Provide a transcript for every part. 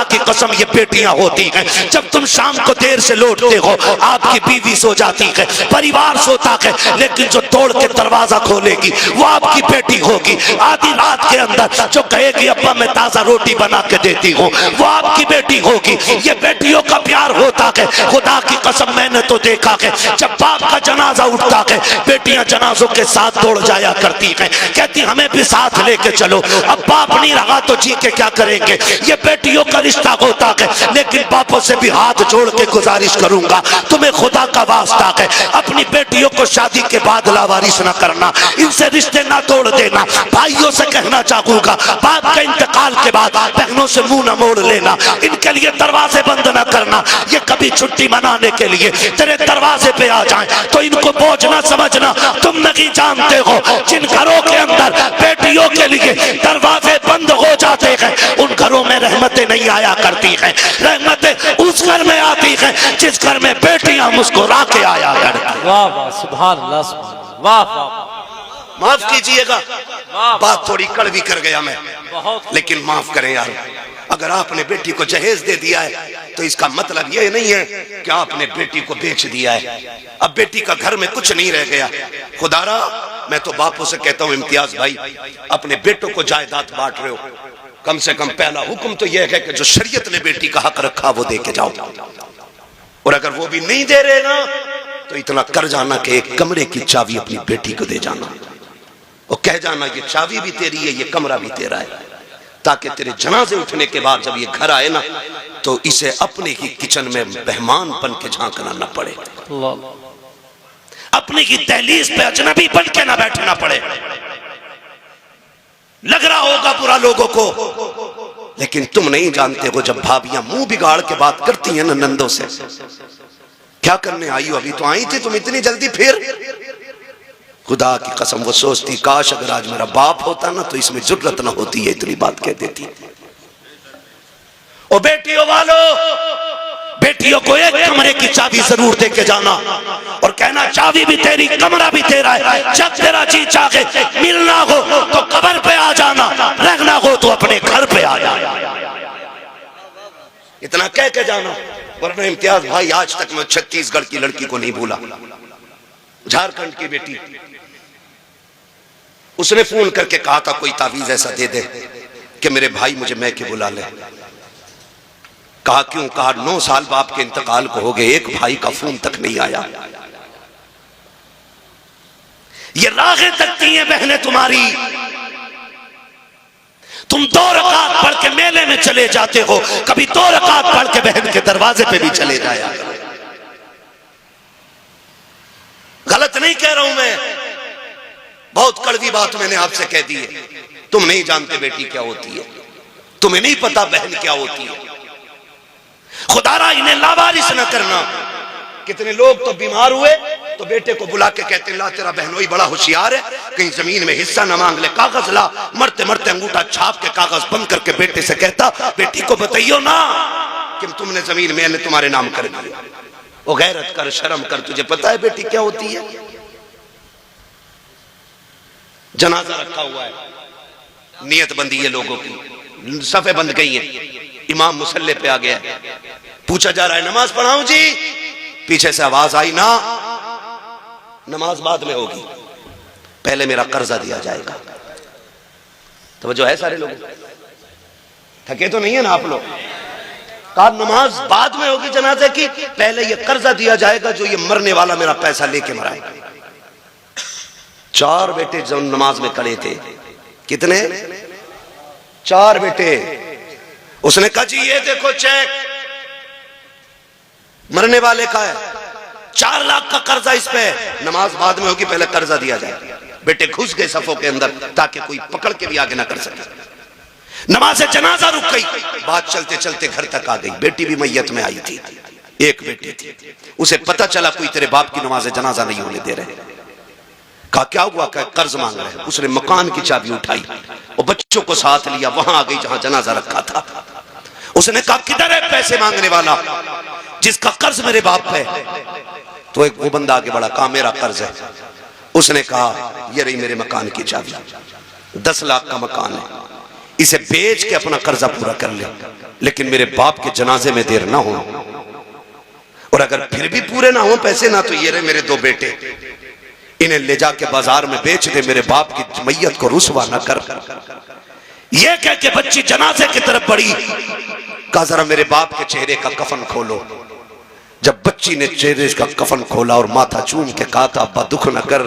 खुदा की कसम ये बेटियां होती हैं। जब तुम शाम को देर से लौटते हो, आपकी बीवी सो जाती है, परिवार सोता है, लेकिन जो दौड़ के दरवाजा खोलेगी वो आपकी बेटी होगी। आधी रात के अंदर जो कहेगी अब्बा मैं ताजा रोटी बना के देती हूँ, वो आपकी बेटी होगी। ये बेटियों का प्यार होता है। खुदा की कसम मैंने तो देखा है, जब बाप का जनाजा उठता है, बेटियां जनाजों के साथ दौड़ जाया करती हैं, कहती हमें भी साथ लेके चलो। अब बाप नहीं रहा तो जी के क्या करेंगे। ये बेटियों का रिश्ता होता है। लेकिन बापों से भी हाथ जोड़ के गुजारिश करूंगा, तुम्हें खुदा का वास्ता है, अपनी बेटियों को शादी के बाद लावारिस ना करना, इनसे रिश्ते ना तोड़ देना। भाइयों से कहना चाहूंगा, बाप के इंतकाल के बाद बहनों से मुंह न मोड़ लेना, इनके लिए दरवाजे बंद न करना। ये कभी छुट्टी मनाने के लिए तेरे दरवाजे पे आ जाएं तो इनको बोझ ना समझना। तुम नहीं जानते हो जिन घरों के अंदर बेटियों के लिए दरवाजे बंद हो जाते हैं, उन घरों में रहमतें नहीं आया करती हैं। रहमतें उस घर में आती हैं जिस घर में बेटियां मुस्कुरा के आया करती। वाह वाह, सुभान अल्लाह, वाह वाह। माफ कीजिएगा, बात थोड़ी कड़वी कर गया मैं, लेकिन माफ करें यार। अगर आपने बेटी को जहेज दे दिया है तो इसका मतलब ये नहीं है कि आपने बेटी को बेच दिया है। अब बेटी का घर में कुछ नहीं रह गया। खुदारा मैं तो बापों से कहता हूँ, इम्तियाज भाई अपने बेटों को जायदाद बांट रहे हो, कम से कम पहला हुक्म तो यह है कि जो शरीयत ने बेटी का हक रखा वो दे के जाओ। और अगर वो भी नहीं दे रहे ना तो इतना कर जाना कि एक कमरे की चाबी अपनी बेटी को दे जाना और कह जाना ये चाबी भी तेरी है, ये कमरा भी तेरा है, ताकि तेरे जनाजे उठने के बाद जब ये घर आए ना तो इसे अपने ही किचन में मेहमान बन के झांकना न पड़े, अपने की दहलीज पे अजनबी बन के ना बैठना पड़े। लग रहा होगा बुरा लोगों को, लेकिन तुम नहीं जानते हो जब भाभियां मुंह बिगाड़ के बात करती हैं ना नंदों से, क्या करने आई हो, अभी तो आई थी तुम इतनी जल्दी फिर। खुदा की कसम वो सोचती काश अगर आज मेरा बाप होता ना तो इसमें जुर्रत ना होती है, इतनी बात कह देती। ओ बेटियों वालों, बेटियों को एक कमरे की चाबी जरूर दे के जाना और कहना चाबी भी तेरी, कमरा भी तेरा है। जब तेरा जी चाहे मिलना हो तो कब्र पे आ जाना, रहना हो तो अपने घर पे आ जाना। इतना कह के जाना, वरना इम्तियाज भाई आज तक मैं छत्तीसगढ़ की लड़की को नहीं भूला, झारखंड की बेटी। उसने फोन करके कहा था कोई तावीज ऐसा दे दे कि मेरे भाई मुझे मैके बुला ले। कहा क्यों? कहा 9 साल बाप के इंतकाल को हो गए, एक भाई का फोन तक नहीं आया। ये राहें तकती हैं बहनें तुम्हारी। तुम 2 रकात पढ़ के मेले में चले जाते हो, कभी 2 रकात पढ़ के बहन के दरवाजे पे भी चले जाया। गलत नहीं कह रहा हूं मैं, बहुत कड़वी बात मैंने आपसे कह दी है। तुम नहीं जानते बेटी क्या होती है, तुम्हें नहीं पता बहन क्या होती है। खुदारा इन्हें लावारिस न करना। कितने लोग तो बीमार हुए तो बेटे को बुला के कहते ला तेरा बहनोई बड़ा होशियार है, कहीं जमीन में हिस्सा न मांग ले, कागज ला। मरते मरते अंगूठा छाप के कागज बंद करके बेटे से कहता बेटी को बताइयो ना कि तुमने जमीन मैंने तुम्हारे नाम कर दी। ओ गैरत कर, शर्म कर, तुझे पता है बेटी क्या होती है? जनाजा रखा हुआ है, नियत बंदी है लोगों की, सफे बंद गई है, इमाम मुसल्ले पे आ गया, पूछा जा रहा है नमाज पढ़ाऊं जी? पीछे से आवाज आई ना नमाज बाद में होगी, पहले मेरा कर्जा दिया जाएगा। तो जो है सारे लोग थके तो नहीं है ना आप लोग? कहा नमाज बाद में होगी जनाजे की, पहले ये कर्जा दिया जाएगा जो ये मरने वाला मेरा पैसा लेके मराएगा। 4 बेटे जो नमाज में खड़े थे, कितने? 4 बेटे। उसने कहा जी ये देखो चेक मरने वाले का है, 4 लाख का कर्जा इस पे, नमाज बाद में होगी पहले कर्जा दिया जाए। बेटे घुस गए सफों के अंदर ताकि कोई पकड़ के भी आगे ना कर सके। नमाज जनाजा रुक गई, बात चलते चलते घर तक आ गई। बेटी भी मैयत में आई थी, एक बेटी थी। उसे पता चला कोई तेरे बाप की नमाज जनाजा नहीं होने दे रहे। कहा क्या हुआ? क्या कर्ज मांग रहे हैं? उसने मकान की चाबी उठाई और बच्चों को साथ लिया, वहां आ गई जहां जनाजा रखा था। उसने कहा किधर है पैसे मांगने वाला जिसका कर्ज मेरे बाप पे? तो एक वो बंदा आगे बढ़ा, कहा मेरा कर्ज है। उसने कहा ये रही मेरे मकान की चाबी, 10 लाख का मकान है, इसे बेच के अपना कर्जा पूरा कर ले, लेकिन मेरे बाप के जनाजे में देर ना हो। और अगर फिर भी पूरे ना हो पैसे ना, तो ये रहे मेरे दो बेटे, इन्हें ले जाके बाजार में बेच दे, मेरे बाप की मैयत को रुसवा ना कर। ये कह के बच्ची जनाजे की तरफ बढ़ी, कहा जरा मेरे बाप के चेहरे का कफन खोलो। जब बच्ची ने चेहरे का कफन खोला और माथा चूम के कहा था अब्बा दुख न कर,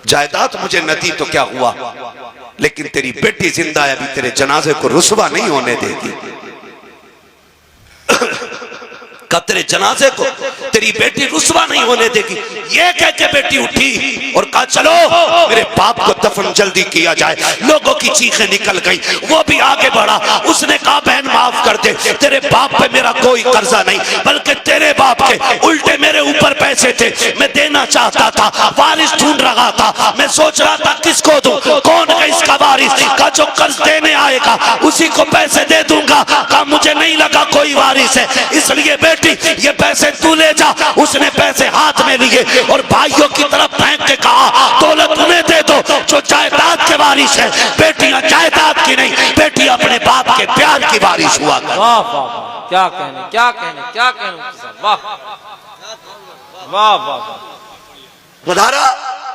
जायदाद मुझे न दी तो क्या हुआ, लेकिन तेरी बेटी जिंदा है, अभी तेरे जनाजे को रुसवा नहीं होने देगी। का तेरे जनाजे को तेरी बेटी रुसवा नहीं होने देगी। ये कह के बेटी उठी और कहा चलो मेरे बाप को दफन जल्दी किया जाए। लोगों की चीखें निकल गई, वो भी आगे बढ़ा। उसने कहा बहन माफ कर दे, तेरे बाप पे मेरा कोई कर्जा नहीं, बल्कि तेरे बाप के उल्टे मेरे ऊपर पैसे थे, मैं देना चाहता था, वारिस ढूंढ रहा था, मैं सोच रहा था किसको दूं, कौन है इसका वारिस। का जो कर्ज देने आएगा उसी को पैसे दे दूंगा। का मुझे नहीं लगा कोई वारिस है, इसलिए बेटी ये पैसे तू ले जा। उसने पैसे हाथ में लिए और भाइयों की तरफ फेंक के कहा दौलत उन्हें दे दो जो जायदाद के वारिस है। बेटियां जायदाद की नहीं, बेटी अपने बाप के प्यार की वारिस हुआ कर। वाह वाह, क्या कहने क्या कहने क्या कहने। वाह वाह वाह। खुदारा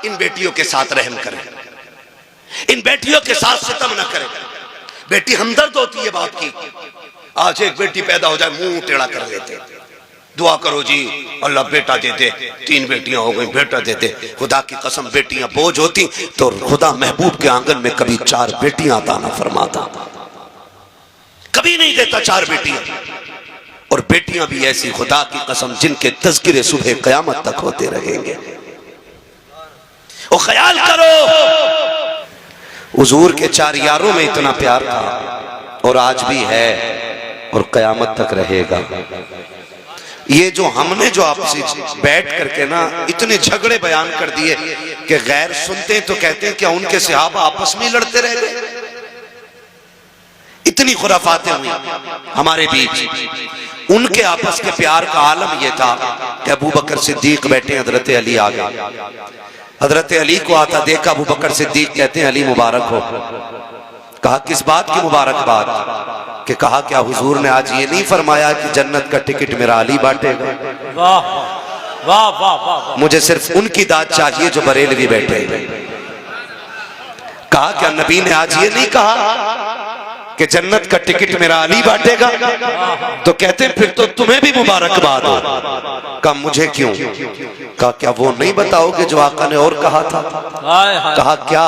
इन बेटियों के साथ रहम करें, इन बेटियों के साथ सितम न करें। बेटी हमदर्द होती है बाप की। आज एक बेटी पैदा हो जाए मुंह टेढ़ा कर लेते, दुआ करो जी अल्लाह बेटा दे दे, 3 बेटियां हो गई बेटा दे दे। खुदा की कसम बेटियां बोझ होती तो खुदा महबूब के आंगन में कभी 4 बेटियां अता न फरमाता, कभी नहीं देता 4 बेटियां। और बेटियां भी ऐसी खुदा की कसम जिनके तज़किरे सुबह क़यामत तक होते रहेंगे। और ख्याल करो हुजूर के 4 यारों में इतना प्यार था और आज भी है और क़यामत तक रहेगा। ये जो हमने जो आपसे बैठ करके ना इतने झगड़े बयान कर दिए कि गैर सुनते तो कहते हैं क्या उनके सहाबा आपस में लड़ते रह गए। इतनी खुराफातें हुई हमारे बीच। उनके आपस के प्यार का आलम यह था कि अबू बकर सिद्दीक बैठे, हजरत अली आ गए। हजरत अली को आता देखा अबू बकर सिद्दीक कहते हैं अली मुबारक हो। कहा किस बात की मुबारकबाद? कि कहा क्या हुजूर ने आज ये नहीं फरमाया कि जन्नत का टिकट मेरा अली बांटेगा? वाह वाह वाह वाह। मुझे सिर्फ उनकी दाद चाहिए जो बरेलवी बैठे। कहा क्या नबी ने आज ये नहीं कहा कि जन्नत का टिकट मेरा अली बांटेगा? तो कहते फिर तो तुम्हें भी मुबारकबाद हो। कहा मुझे क्यों? कहा क्या वो नहीं बताओगे जो आका ने और कहा था? कहा क्या?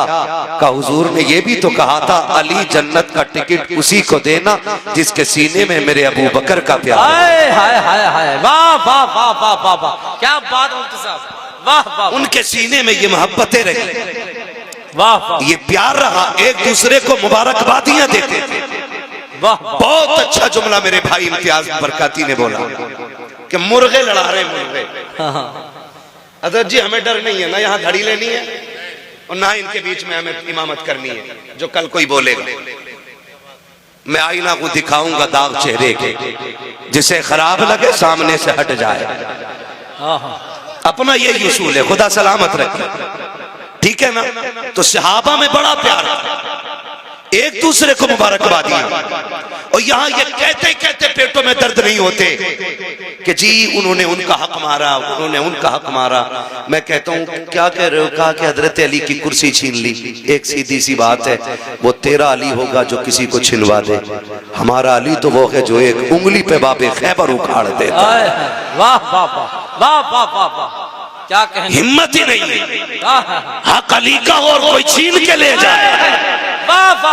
कहा हुजूर ने ये भी तो कहा था अली जन्नत का टिकट उसी को देना जिसके सीने में मेरे अबू बकर का प्यार है। हाय हाय हाय, वाह वाह वाह वाह वाह वाह, क्या बात मुफ्ती साहब, वाह वाह। उनके सीने में ये मोहब्बतें रही, वाह वाह, ये प्यार रहा, एक दूसरे को मुबारकबादियां देते थे। वाह। बहुत अच्छा जुमला मेरे भाई इम्तियाज बरकाती ने बोला कि मुर्गे लड़ा रहे मुर्गे। अदर जी हमें डर नहीं है, ना यहाँ घड़ी लेनी है और ना इनके बीच में हमें इमामत करनी है जो कल कोई बोलेगा। मैं आईना को दिखाऊंगा दाग चेहरे के, जिसे खराब लगे सामने से हट जाए। अपना यही उसूल है, खुदा सलामत रखे, ठीक है ना। तो सहाबा में बड़ा प्यार, एक दूसरे को मुबारकबादियां। और यहाँ ये कहते कहते पेटों में दर्द नहीं होते कि जी उन्होंने उनका हक मारा, उन्होंने उनका हक मारा। मैं कहता हूँ क्या कह रहे हो? कहा कि हजरत अली की कुर्सी छीन ली। एक सीधी सी बात है, वो तेरा अली होगा जो किसी को छिनवा दे, हमारा अली तो वो है जो एक उंगली पे बाबे खैबर उखाड़ दे। वाह वाह वाह वाह वाह वाह, क्या कहें। हिम्मत ही नहीं है हक अली का और कोई छीन के ले जाए।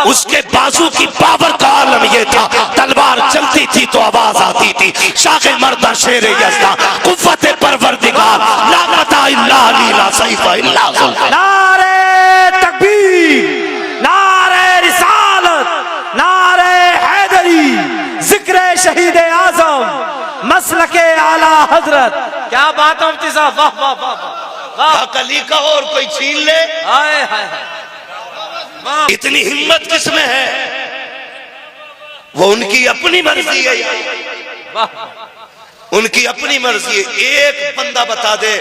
उसके बाजू की पावर का आलम यह था, तलवार चलती थी तो आवाज आती थी शाखे मर्दा शेर यज़्दा कुव्वत परवरदिगार ला मता इल्ला अली ला सैफ इल्ला ज़ुल्फ़िकार। नारे तकबीर, नारे रिसालत, नारे हैदरी, जिक्र शहीद आजम, मसलके आला हजरत। क्या बात है मुफ्ती साहब, वाह वाह वाह। हक अली का और कोई छीन ले, हाय हाय, इतनी हिम्मत किसमें है? वो उनकी अपनी मर्जी है, उनकी अपनी मर्जी है। एक बंदा बता दे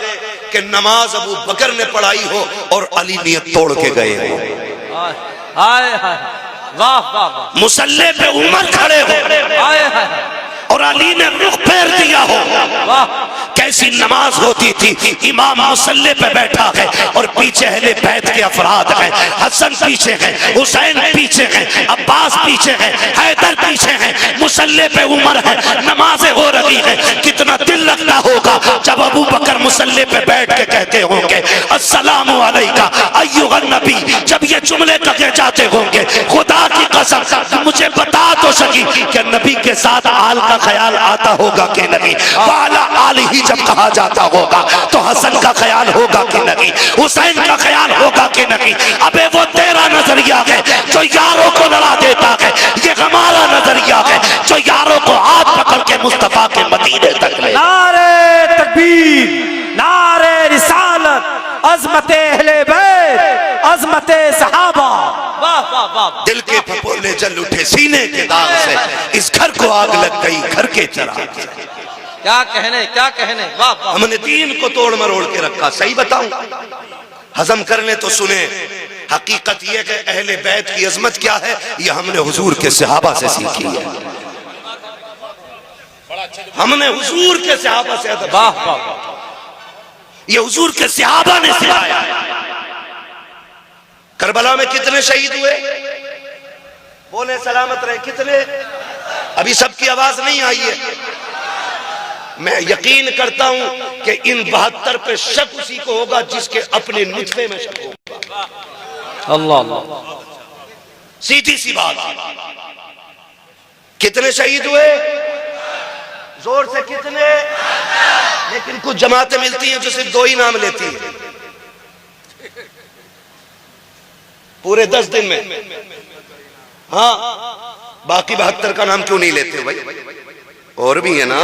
कि नमाज अबू बकर ने पढ़ाई हो और अली नियत तोड़ के गए हो। हाय हाय, वाह वाह वाह। मुसल्ले पे उमर खड़े हो हाय हाय और अली ने रुख फेर दिया हो। वाह। कैसी नमाज होती थी। इमाम मुसल्ले पे बैठा है और पीछे अहले बैत के अफराद हैं। हसन पीछे है, हुसैन पीछे है, अब्बास पीछे है, हैदर पीछे है, मुसल्ले पे उमर है, नमाजें हो रही है। कितना दिल लगता होगा जब अबू बकर मुसल्ले पे बैठ के कहते होंगे अस्सलामु अलैका अय्युहन नबी। जब ये जुमले कहे जाते होंगे, खुदा की कसम मुझे बता तो सकी कि नबी के साथ आल का ख्याल आता होगा कि नहीं। वाला आल ही जब कहा जाता होगा तो हसन का ख्याल होगा कि नहीं, हुसैन का ख्याल होगा कि नहीं। अबे वो तेरा नजरिया है जो यारों को लड़ा देता है, ये हमारा नजरिया है जो यारों को हाथ पकड़ के मुस्तफा के मदीने तक ले। नारे तकबीर, नारे रिसालत, अज़मते अहले बैत, अज़मते सहाबा। वाह वाह वाह। दिल के फपोले जल उठे सीने के दाग से, इस घर को आग लग गई घर के चिराग से। क्या कहने क्या कहने। वाह वाह। हमने दीन को तोड़ मरोड़ के रखा। सही बताऊं, हजम करने तो सुने। हकीकत यह कि अहले बैत की अजमत क्या है, ये हमने हुजूर के सहाबा से सीखी है। हमने हुजूर के सहाबा से अदब। वाह वाह। ये हुजूर के सहाबा ने सिखाया। करबला में कितने शहीद हुए? बोले सलामत रहे। कितने? अभी सबकी आवाज नहीं आई है। मैं यकीन करता हूं कि इन 72 पे शक उसी को होगा जिसके अपने नुत्फे में शक होगा। अल्लाह अल्लाह। सीधी सी बात। कितने शहीद हुए? जोर से कितने? लेकिन कुछ जमातें मिलती हैं जो सिर्फ 2 ही नाम लेती है पूरे 10 दिन में। हाँ, बाकी 72 का नाम क्यों नहीं लेते भाई? और भी है ना,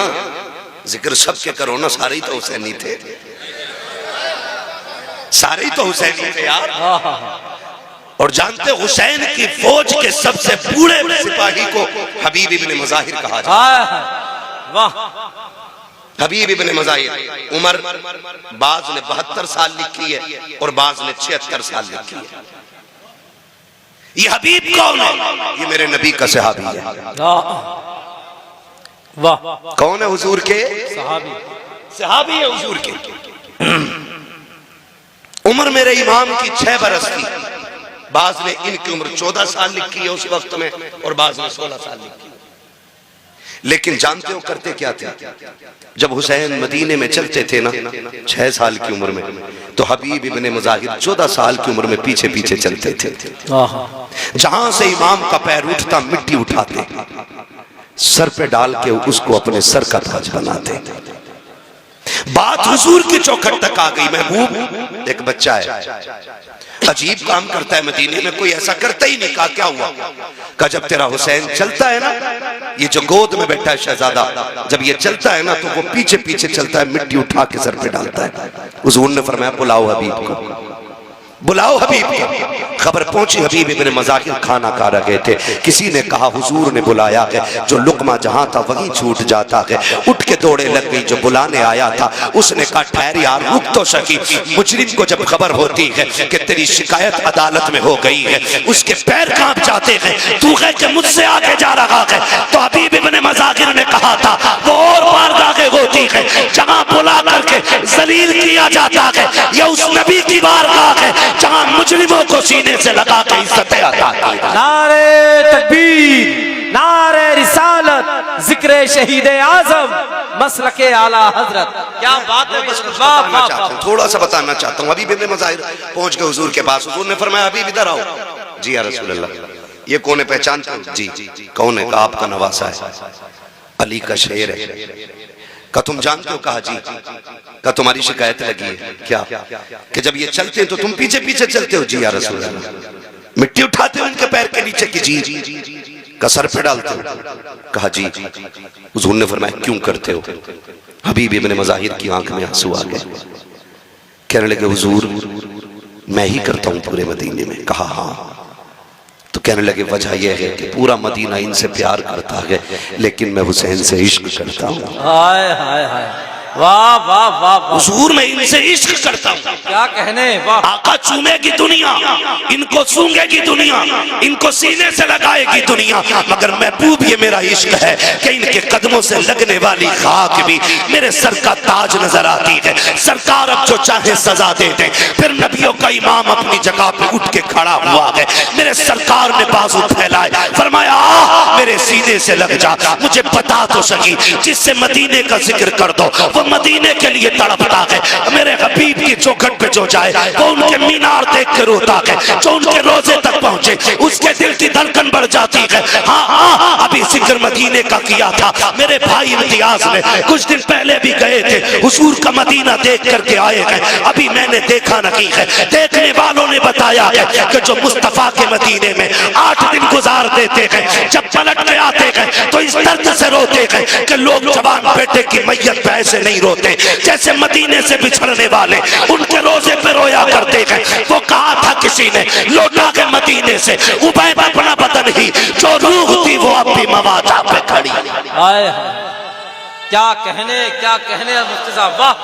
जिक्र सबके करो ना। सारे ही तो हुसैनी थे, सारे ही तो हुसैनी थे यार। और जानते हुसैन की फौज के सबसे बूढ़े सिपाही को हबीब इब्ने मुजाहिर कहा जाता है। वाह। हबीब इब्ने मुजाहिर। उमर बाज ने 72 साल लिखी है और बाज ने 76 साल लिखी है। ये हबीब कौन है? ये मेरे नबी का सहाबी है। वाह। कौन है? हुजूर के सहाबी। सहाबी है हुजूर के। उम्र मेरे इमाम की 6 बरस थी। बाज ने इनकी उम्र 14 साल लिखी है उस वक्त में और बाज ने 16 साल लिखी। लेकिन जानते हो करते क्या थे? जब हुसैन मदीने में चलते थे ना 6 साल की उम्र में, तो हबीब इब्ने मुजाहिर 14 साल की उम्र में पीछे पीछे चलते थे। जहां से इमाम का पैर उठता मिट्टी उठाते, सर पे डाल के उसको अपने सर का ताज बनाते। बात हुजूर की चौखट तक आ गई। महबूब एक बच्चा है, अजीब काम करता है मदीने में, कोई ऐसा करता ही नहीं। कहा क्या हुआ? कहा जब तेरा हुसैन चलता है ना, ये जो गोद में बैठा है शहजादा, जब ये चलता है ना तो वो पीछे पीछे चलता है, मिट्टी उठा के सर पे डालता है। हुजूर ने फरमाया बुलाओ हबीब को, बुलाओ हबीब को। खबर पहुंची, हबीब इब्ने मुजाहिर खाना खा रहे थे। किसी ने कहा हुजूर ने बुलाया है। जो लुकमा जहां था वहीं छूट जाता है। उठ के दौड़े लग गई। जो बुलाने आया था उसने कहा ठहर यार, रुक तो सकी। मुजरिम को जब खबर होती है कि तेरी शिकायत अदालत में हो गई है, उसके पैर कांप जाते हैं। तू है कि मुझसे आगे जा रहा है। तो हबीब इब्ने मुजाहिर ने कहा था वो और बारगाहें होती है जहां बुला करके जलील किया जाता है। यह उस नबी की बारगाह है जहां मुजरिमों को सीने से लगा के इज्जतें अता की। नारे तकबीर, नारे रिसालत, जिक्र शहीद आजम, मसलके आला हजरत। क्या बात है। थोड़ा सा बताना चाहता हूँ। हबीब इब्ने मुजाहिर पहुंच गए हुजूर के पास। हुजूर ने फरमाया हबीब इधर आओ। जी या रसूल अल्लाह। ये कौन है? पहचानते हो? जी। कौन है? कहा आपका नवासा है, अली का शेर है। का तुम जानते हो? कहा जी। का तुम्हारी शिकायत लगी है क्या? कि जब ये चलते हैं तो तुम पीछे पीछे चलते हो? जी या रसूल अल्लाह। मिट्टी उठाते हो उनके पैर के नीचे की? जी। का सर पे डालते हो? कहा जी। हुजूर ने फरमाया क्यों करते हो? हबीब इब्ने मुजाहिर की आंख में आंसू आ गए। कहने लगे हुजूर मैं ही करता हूं पूरे मदीने में। कहा हाँ। तो कहने लगे वजह यह है कि पूरा मदीना इनसे प्यार करता है, लेकिन मैं हुसैन से इश्क करता हूँ। हाय हाय हाय। वाह वाह वाह वाह, हुजूर मैं इनसे इश्क करता हूँ। क्या कहने, वाह। आका चूमेगी दुनिया, इनको सूंघेगी दुनिया, इनको सीने से लगाएगी दुनिया, मगर महबूब ये मेरा इश्क है कि इनके कदमों से लगने वाली खाक भी मेरे सर का ताज नजर आती है। सरकार अब जो चाहे सजा दे दे। फिर नबियों का इमाम अपनी जगह पे उठ के खड़ा हुआ है। मेरे सरकार ने बाजू फैलाए, फरमाया आ मेरे सीने से लग जा, मुझे बता तो सकी, जिससे मदीने का जिक्र कर दो वो मदीने के लिए तड़पता है। मेरे हबीब की चौखट पे जो जाए वो उनके मीनार देख कर रोता है, जो उनके रोजे तक पहुंचे उसके दिल की धड़कन बढ़ जाती है। हाँ हाँ, अभी जिक्र मदीने का किया था मेरे भाई इम्तियाज ने, कुछ दिन पहले भी गए थे, हुजूर का मदीना देख करके आए हैं। अभी मैंने देखा नहीं है, देखने वालों ने बताया है कि जो मुस्तफा के मदीने में 8 दिन गुजार देते हैं, जब पलट के आते हैं तो इस दर्द से रोते हैं कि लोग जवान बेटे की मैयत पे ऐसे नहीं रोते जैसे मदीने से बिछड़ने वाले उनके रोजे पे रोया करते हैं। वो कहा था किसी ने, लौटा के मदीने से उबैद अपना बदन ही, जो रूह थी वो अब भी मवादा पे खड़ी। हाय हाय, क्या कहने मुफ्ती साहब, वाह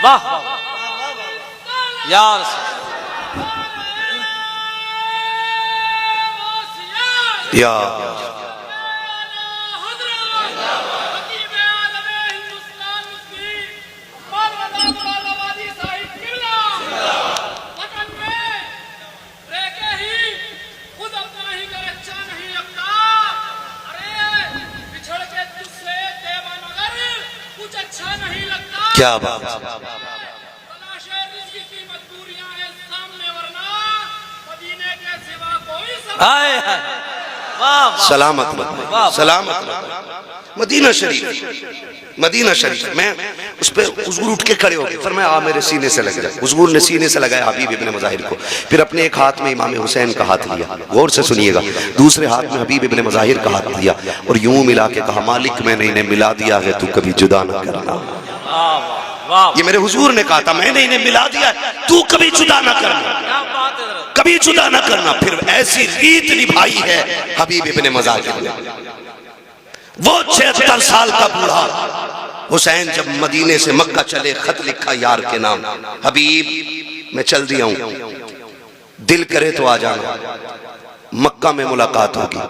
वाह वाह यार। या क्या बात, हाय हाय, वाह वाह, सलामत सलामत मदीना शरीफ, मदीना शरीफ। मैं उस पर हुजूर उठ के खड़े हो गए, फरमाया आ मेरे सीने से लग जा। हुजूर ने सीने से लगाया हबीब इब्ने मुज़ाहिर को, फिर अपने एक हाथ में इमाम हुसैन का हाथ लिया, गौर से सुनिएगा, दूसरे हाथ में हबीब इब्ने मुज़ाहिर का हाथ लिया और यूं मिला के कहा, मालिक मैंने इन्हें मिला दिया है, तू कभी जुदा न करना। ये मेरे हुजूर ने कहा था, मैंने इन्हें मिला दिया है, तू कभी जुदा न करना, कभी जुदा न करना। फिर ऐसी रीत निभाई है हबीब इब्ने मुज़ाहिर ने। वो 76 साल का बूढ़ा हुसैन जब मदीने से मक्का चले, खत लिखा यार के नाम, हबीब मैं चल दिया हूं, दिल करे तो आ जाना, मक्का में मुलाकात होगी।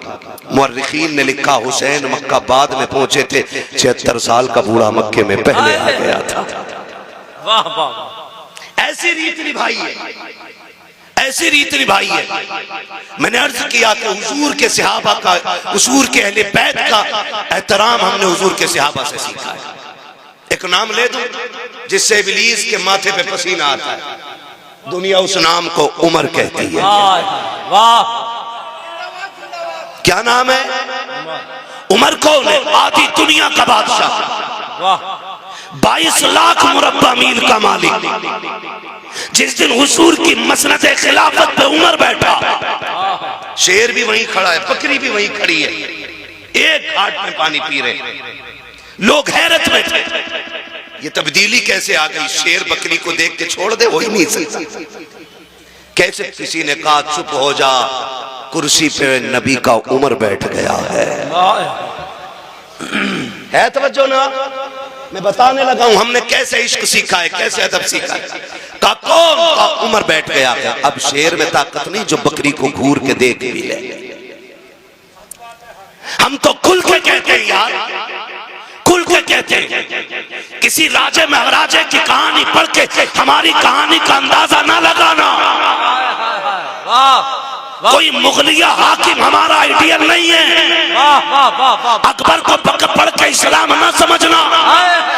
मुअर्रिखीन ने लिखा हुसैन मक्का बाद में पहुंचे थे, 76 साल का बूढ़ा मक्के में पहले आ गया था। वाह वाह, ऐसी रीत निभाई है, ऐसी रीत निभाई है। मैंने अर्ज किया कि हुजूर के सहाबा का, हुजूर के अहले बैत का एहतराम हमने हुजूर के सहाबा से सीखा है। एक नाम ले दूं जिससे इब्लीस के माथे पे पसीना आता है, दुनिया उस नाम को उमर कहती है। वाह, क्या नाम है? उमर कौन है? आधी दुनिया का बादशाह, 22 लाख मुरब्बा मील का मालिक। जिस दिन हुजूर की मसनद खिलाफत पे उमर बैठा, शेर भी वहीं खड़ा है, बकरी भी वहीं खड़ी है, एक घाट में पानी पी रहे, लोग हैरत में थे, ये तब्दीली कैसे आ गई? शेर बकरी को देख के छोड़ दे, हो ही नहीं सकता। कैसे? किसी ने कहा चुप हो जा, कुर्सी पे नबी का उमर बैठ गया है तवज्जो ना? मैं बताने लगा हूं हमने कैसे इश्क सीखा है, कैसे अदब सीखा है। का कौन का उमर बैठ गया है। अब शेर में ताकत नहीं जो बकरी को घूर के देख भी ले। हम तो खुल के कहते हैं यार, खुल के कहते हैं। किसी राजे महाराजे की कहानी पढ़ के हमारी कहानी का अंदाजा ना लगाना। कोई मुगलिया हाकिम हमारा आइडियल नहीं है। अकबर को पढ़ के इस्लाम ना समझना।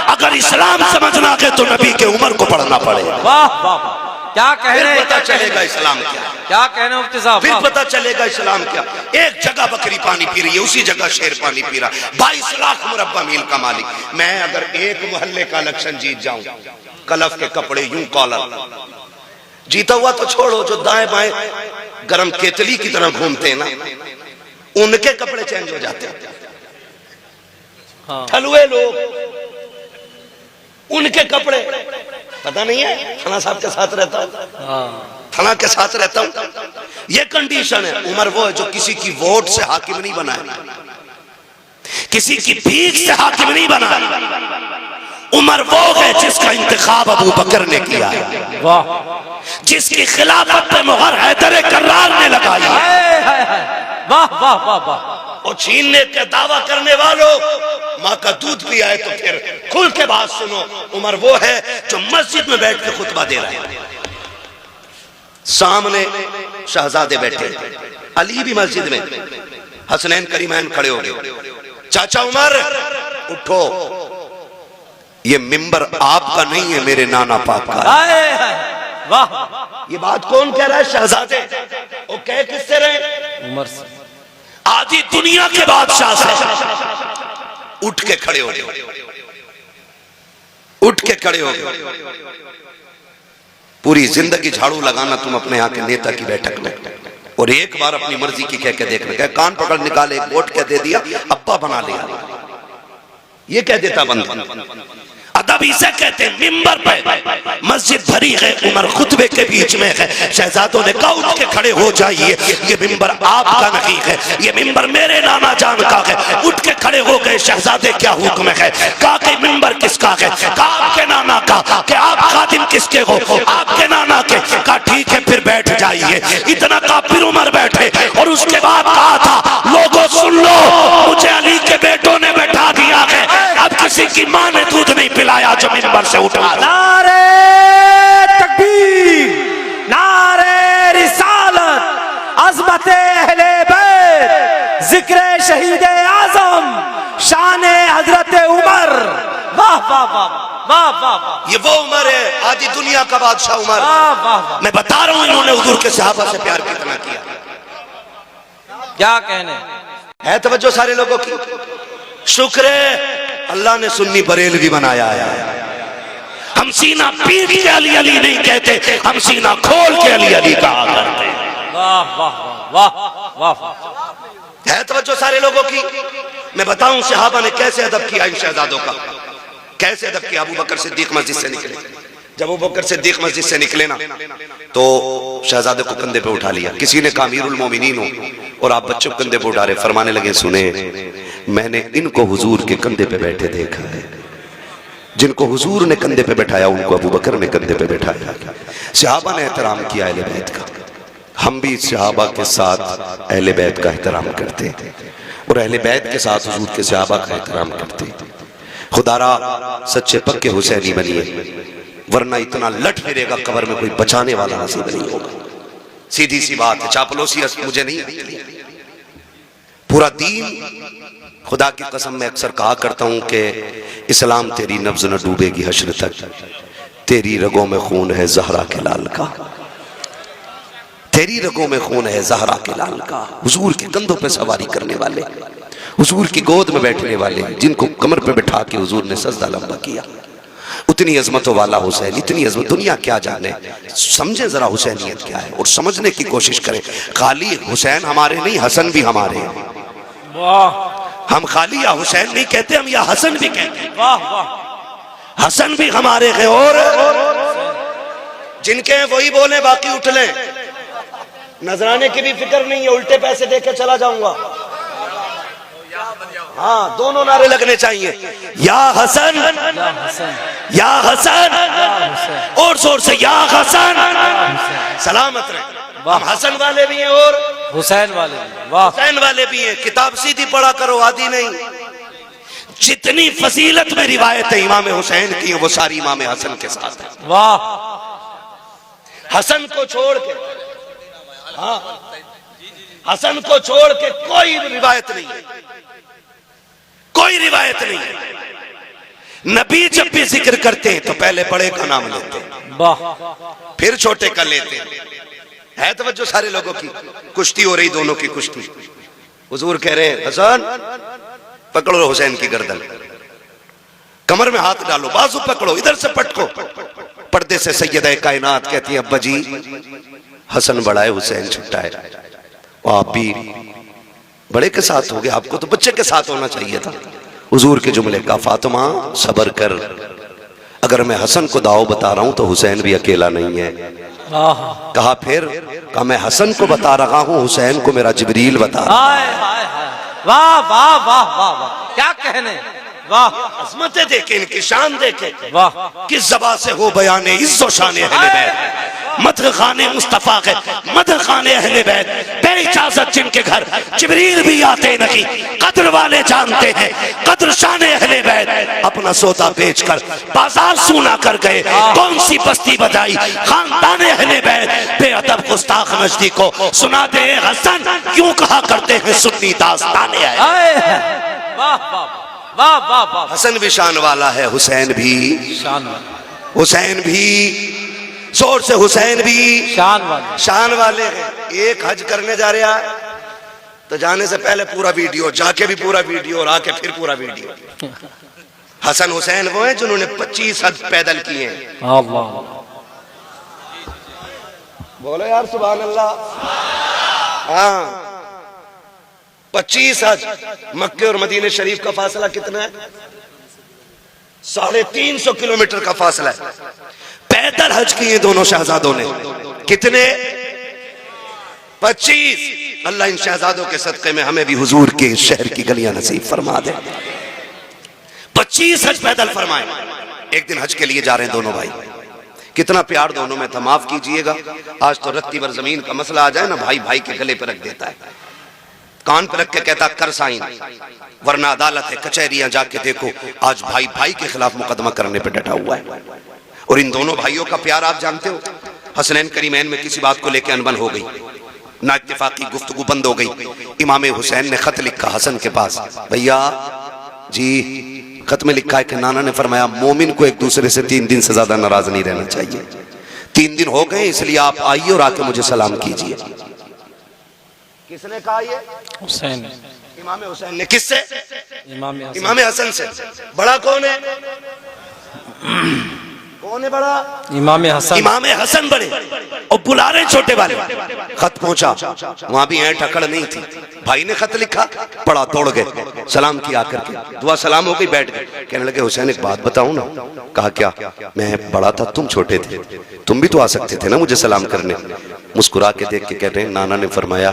अगर इस्लाम समझना है तो नबी के उमर को पढ़ना पड़ेगा। क्या कह रहे हैं? पता चलेगा इस्लाम क्या, क्या कह रहे हैं मुफ्ती साहब? फिर पता चलेगा इस्लाम क्या। एक जगह बकरी पानी पी रही है, उसी जगह शेर पानी पी रहा। 22 लाख मुरब्बा मील का मालिक। मैं अगर एक मोहल्ले का इलेक्शन जीत जाऊं, कलफ के कपड़े यूं कॉलर, जीता हुआ तो छोड़ो, जो दाएं बाएं गरम केतली की तरह घूमते हैं ना, उनके कपड़े चेंज हो जाते हैं। ठलुए लोग, उनके कपड़े, पता नहीं है, थाना साहब के साथ रहता हूं, थाना के साथ रहता हूं। ये कंडीशन है। उमर वो है जो किसी की वोट से हाकिम नहीं बना है, किसी की भीख से हाकिम नहीं बना। उमर वो है जिसका इंतखाब अबू बकर ने किया है, वाह, जिसकी खिलाफत पे मुहर हैदर कर्रार ने लगाई है। हाय, हाय, हाय, वाह वाह वाह वाह। और छीनने का दावा करने वालों, माँ का दूध पिया है तो फिर खुल के बात सुनो। उमर वो है जो मस्जिद में बैठ के खुतबा दे रहा है, सामने शहजादे बैठे, अली भी मस्जिद में, हसनैन करीमैन खड़े हो गए। चाचा उमर उठो, ये मिंबर आपका नहीं है, मेरे नाना पाक का है। वाह, ये बात कौन कह रहा है? शहजादे। वो कह किससे रहे? उमर से। आधी दुनिया के बादशाह से। उठ के खड़े हो गए, उठ के खड़े हो गए। पूरी जिंदगी झाड़ू लगाना तुम अपने यहाँ के नेता की बैठक में, और एक बार अपनी मर्जी की कह के देखना, क्या कान पकड़ निकाले, एक वोट कह दे दिया, अब्बा बना लिया, ये कह देता बंद। अदब इसे कहते हैं। मिंबर पे मस्जिद भरी है, उमर खुतबे के बीच में है, शहजादों ने कहा उठ के खड़े हो जाइए, ये मिंबर आपका नहीं है, ये मिंबर मेरे नाना जान का है। उठ के खड़े हो गए शहजादे, क्या हुक्म है? कहा कि मिंबर किसका है? कहा आपके नाना का। कि आप खादिम किसके हो? आपके नाना के। कहा ठीक है फिर बैठ जाइए। इतना कहा फिर उमर बैठे, और उसके बाद कहा था लोगों सुन लो, मुझे अली के बेटों ने बैठा दिया है, अब किसी की मां ने दूध नहीं पिलाया जो मिंबर से उठा। नारे तकबीर, नारे रिसालत, अज़मत अहले बैत, जिक्र शहीद आज़म, शान हजरत उमर। वाह वाह वाह वाह वाह। ये वो उमर है, आधी दुनिया का बादशाह उमर। वाह वाह। मैं बता रहा हूं इन्होंने हुजूर के सहाबा से प्यार कितना किया। क्या कहने है तवज्जो सारे लोगों की? शुक्र है अल्लाह ने सुन्नी बरेलवी बनाया है। हम सीना पीट के अली अली नहीं कहते, हम सीना खोल के अली अली कहा करते। वाह वाह वाह वाह वाह। है तवज्जो सारे लोगों की? मैं बताऊं सहाबा ने कैसे अदब किया इन शहजादों का, कैसे अदब किया। अबू बकर सिद्दीक मस्जिद से निकले, जब अबू बकर सिद्दीक मस्जिद से निकले ना, तो शहजादे को कंधे पे उठा लिया। किसी ने कहा अमीरुल मोमिनीन हो और आप बच्चों को कंधे पे उठा रहे, फरमाने लगे सुने, मैंने इनको हुजूर के कंधे पे बैठे देखा है, जिनको हुजूर ने कंधे पे बैठाया उनको अबू बकर ने कंधे पे बैठाया। सहाबा ने एहतराम किया अहले बैत का। हम भी सहाबा के साथ अहले बैत का एहतराम करते और अहले बैत के साथ हुजूर के सहाबा का एहतराम करते। खुदारा सच्चे पक्के हुसैनी बनिए, वरना इतना लट फिरेगा कब्र में कोई बचाने वाला नसीब नहीं होगा। सीधी सी बात है, चापलूसी मुझे नहीं आती। पूरा दीन, खुदा की कसम मैं अक्सर कहा करता हूं कि इस्लाम तेरी नब्ज न डूबेगी हश्र तक, तेरी रगों में खून है ज़हरा के लाल का, तेरी रगों में खून है ज़हरा के लाल का। हुजूर के कंधों पे सवारी करने वाले, हुजूर की गोद में बैठने वाले, जिनको कमर पे बैठा के हुजूर ने सजदा लंबा किया, उतनी अजमतों वाला हुसैन, इतनी अजमत दुनिया क्या जाने। समझे जरा हुसैनियत क्या है और समझने की कोशिश करें। खाली हुसैन हमारे नहीं, हसन भी हमारे हैं। वाह। हम खाली या हुसैन नहीं कहते, हम या हसन भी कहते हैं। वाह वाह। हसन भी हमारे हैं, और जिनके हैं वही बोले, बाकी उठ ले। नजराने की भी फिक्र नहीं है, उल्टे पैसे देके चला जाऊंगा। हाँ, दोनों नारे लगने चाहिए, या हसन या हसन, और जोर से या हसन। सलामत रहे। हम हसन वाले भी हैं और हुसैन वाले भी। वाह। हुसैन वाले भी हैं। किताब सीधी पढ़ा करो, आदि नहीं। जितनी फजीलत में रिवायतें इमाम हुसैन की है वो सारी इमाम हसन के साथ है। वाह। हसन को छोड़ के, हाँ, हसन को छोड़ के कोई रिवायत नहीं है, कोई रिवायत नहीं है। नबी जब भी जिक्र करते हैं तो पहले बड़े का नाम लेते हैं, वाह, फिर छोटे का लेते हैं। है तवज्जो सारे लोगों की? कुश्ती हो रही, दोनों की कुश्ती। हुजूर कह रहे हैं हसन पकड़ो हुसैन की गर्दन, कमर में हाथ डालो, बाजू पकड़ो, इधर से पटको। पर्दे से सैयदा कायनात कहती है अब्बा जी हसन बड़ा है, हुसैन छोटा है। आप भी बड़े के साथ हो गए, आपको तो बच्चे के साथ होना चाहिए था। हुजूर के जुमले का, फातिमा सबर कर, अगर मैं हसन को दाव बता रहा हूं तो हुसैन भी अकेला नहीं है। कहा फिर, कहा मैं हसन को बता रहा हूं, हुसैन को मेरा जिब्रील बता रहा है। हाय हाय हाय, वाह वाह वाह वाह वाह, क्या कहने। वाह अजमतें देखे, इनकी शान देखे। वाह किस ज़बान से हो बयाने इज्जो शान अहले बैत, मदह खाने मुस्तफा के मदह खाने अहले बैत, बेइजाजत जिनके घर जिब्रील भी आते नहीं, कद्र वाले जानते हैं कद्र शान अहले बैत। अपना सौदा बेचकर बाजार सूना कर गए, कौन सी बस्ती बजाई खानदान अहले बैत। बेअदब गुस्ताख नजदी को सुना दे हसन, क्यों कहा करते हैं सुन्नी दास्ताने है। वाह वाह वाह वाह। हसन भी शान वाला है, हुसैन भी शान वाला, हुसैन भी जोर से हुसैन भी शान वाले हैं। एक हज करने जा रहा है तो जाने से पहले पूरा वीडियो, जाके भी पूरा वीडियो और आके फिर पूरा वीडियो। हसन हुसैन वो हैं जिन्होंने 25 हज पैदल किए हैं। बोलो यार सुभान अल्लाह। हाँ 25 हज। मक्के और मदीने शरीफ का फासला कितना है? 350 किलोमीटर का फासला है। पैदल हज किए दोनों शहजादों ने। कितने? 25। अल्लाह इन शहजादों के सदक़े में हमें भी हुजूर के शहर की गलियां नसीब फरमा दे। 25 हज पैदल फरमाए। एक दिन हज के लिए जा रहे हैं दोनों भाई। कितना प्यार दोनों में था, माफ कीजिएगा आज तो रत्ती भर जमीन का मसला आ जाए ना, भाई भाई के गले पर रख देता है, कान पर रख के कहता कर साइन, वरना अदालत है कचहरियां जाके देखो, आज भाई भाई के खिलाफ मुकदमा करने पर डटा हुआ है। और इन दोनों भाइयों का प्यार आप जानते हो। हसनैन करीमैन में किसी बात को लेकर अनबन हो गई, ना इत्तेफाकी गुफ्तगू बंद हो गई। इमाम हुसैन ने खत लिखा हसन के पास, भैया जी खत में लिखा है कि नाना ने फरमाया मोमिन को एक दूसरे से 3 दिन से ज्यादा नाराज नहीं रहना चाहिए। 3 दिन हो गए, इसलिए आप आइए और आके मुझे सलाम कीजिए। किसने कहा ये? हुसैन, इमाम हुसैन ने। किससे? इमाम हसन से। बड़ा कौन है? कौन है बड़ा? इमाम हसन। इमाम हसन बड़े और बुला रहे छोटे वाले। खत पहुंचा, वहां भी ऐंठ अकड़ नहीं थी। भाई ने खत लिखा, पढ़ा, तोड़ गए, सलाम किया करके, दुआ सलाम हो गई, बैठ गए। कहने लगे हुसैन एक बात बताऊं ना? कहा क्या? मैं बड़ा था, तुम छोटे थे, तुम भी तो आ सकते थे ना मुझे सलाम करने। मुस्कुरा के देख के कह रहे हैं नाना ने फरमाया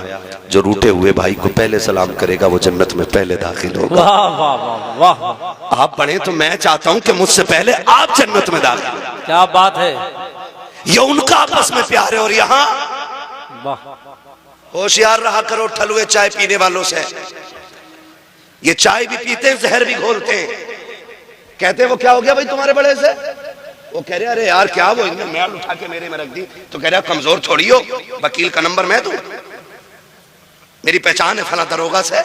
जो रूठे हुए भाई को पहले सलाम करेगा वो जन्नत में पहले दाखिल होगा। वाह वाह वाह। आप बड़े तो मैं चाहता हूं कि मुझसे पहले आप जन्नत में दाखिल। क्या बात है। ये उनका आपस में प्यार है। और यहाँ होशियार रहा करो ठलुए चाय पीने वालों से। ये चाय भी पीते हैं, जहर भी घोलते हैं। कहते हैं वो क्या हो गया भाई तुम्हारे बड़े से? वो कह रहे अरे यार क्या वो इन्हें मैल उठा के मेरे में रख दी। तो कह रहा कमजोर थोड़ी हो, वकील का नंबर मैं दूं, मेरी पहचान है फला दरोगा से।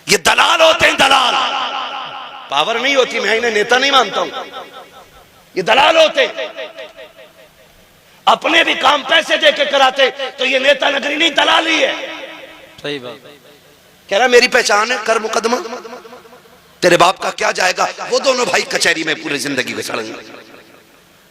ये दलाल होते हैं, दलाल। पावर नहीं होती, मैं इन्हें नेता नहीं मानता हूं। ये दलाल होते, अपने भी काम पैसे दे के कराते, तो ये नेता नगरी नहीं दलाल ही है। सही बात। कह रहा मेरी पहचान है, कर मुकदमा, तेरे बाप का क्या जाएगा। वो दोनों भाई कचहरी में पूरी जिंदगी गुजारेंगे।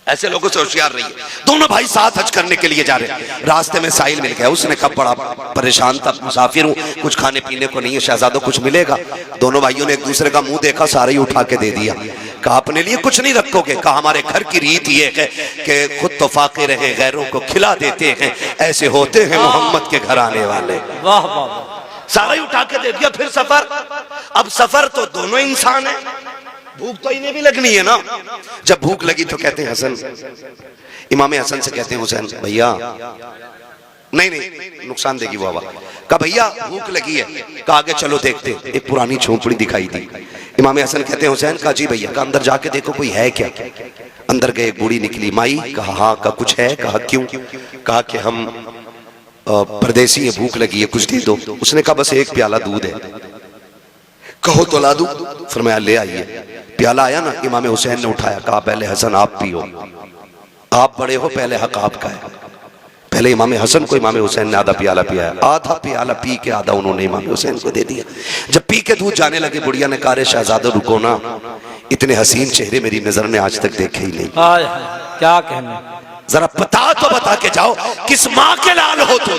ऐसे लोगों से होशियार रहिए। दोनों भाई साथ हज करने के लिए जा रहे। रास्ते में साहिल मिल गया। उसने कहा बड़ा परेशान था, मुसाफिर हूँ, कुछ खाने पीने को नहीं है, शहजादों कुछ मिलेगा? दोनों भाइयों ने एक दूसरे का मुंह देखा, सारे ही उठा के दे दिया। कहा अपने लिए कुछ नहीं रखोगे? कहा हमारे घर की रीत ये है कि खुद तो फाके रहे, गैरों को खिला देते हैं, ऐसे होते हैं मोहम्मद के घर आने वाले। वाह वाह। सारा ही उठा के दे दिया। फिर सफर। अब सफर तो दोनों इंसान है, भूख तो इन्हें भी लगनी है ना। जब भूख लगी तो कहते हैं हसन, इमाम हसन से कहते हैं हुसैन भैया, नहीं नुकसान देगी वो हवा। कहा भैया भूख लगी है। कहा आगे चलो देखते। एक पुरानी झोंपड़ी दिखाई दी। इमाम हसन कहते हैं हुसैन का जी भैया, का अंदर जाके देखो कोई है क्या। अंदर गए, एक बूढ़ी निकली। माई? कहा हाँ। का कुछ है? कहा क्यों? कहा कि हम परदेसी है, भूख लगी है, कुछ दे दो। उसने कहा बस एक प्याला दूध है। कहो तो ला दूं। फरमाया ले आइए। प्याला आया ना, इमाम हुसैन ने उठाया। कहा पहले हसन आप पियो, आप बड़े हो, पहले हक आपका है। पहले इमाम हसन को इमाम हुसैन ने आधा प्याला पिया। आधा प्याला पी के आधा उन्होंने इमाम हुसैन को दे दिया। जब पी के दूध जाने लगे, बुढ़िया ने कहा शहजादा रुको ना, इतने हसीन चेहरे मेरी नजर ने आज तक देखे ही नहीं। क्या कहने, जरा बता तो बता के जाओ, किस माँ के लाल हो तुम,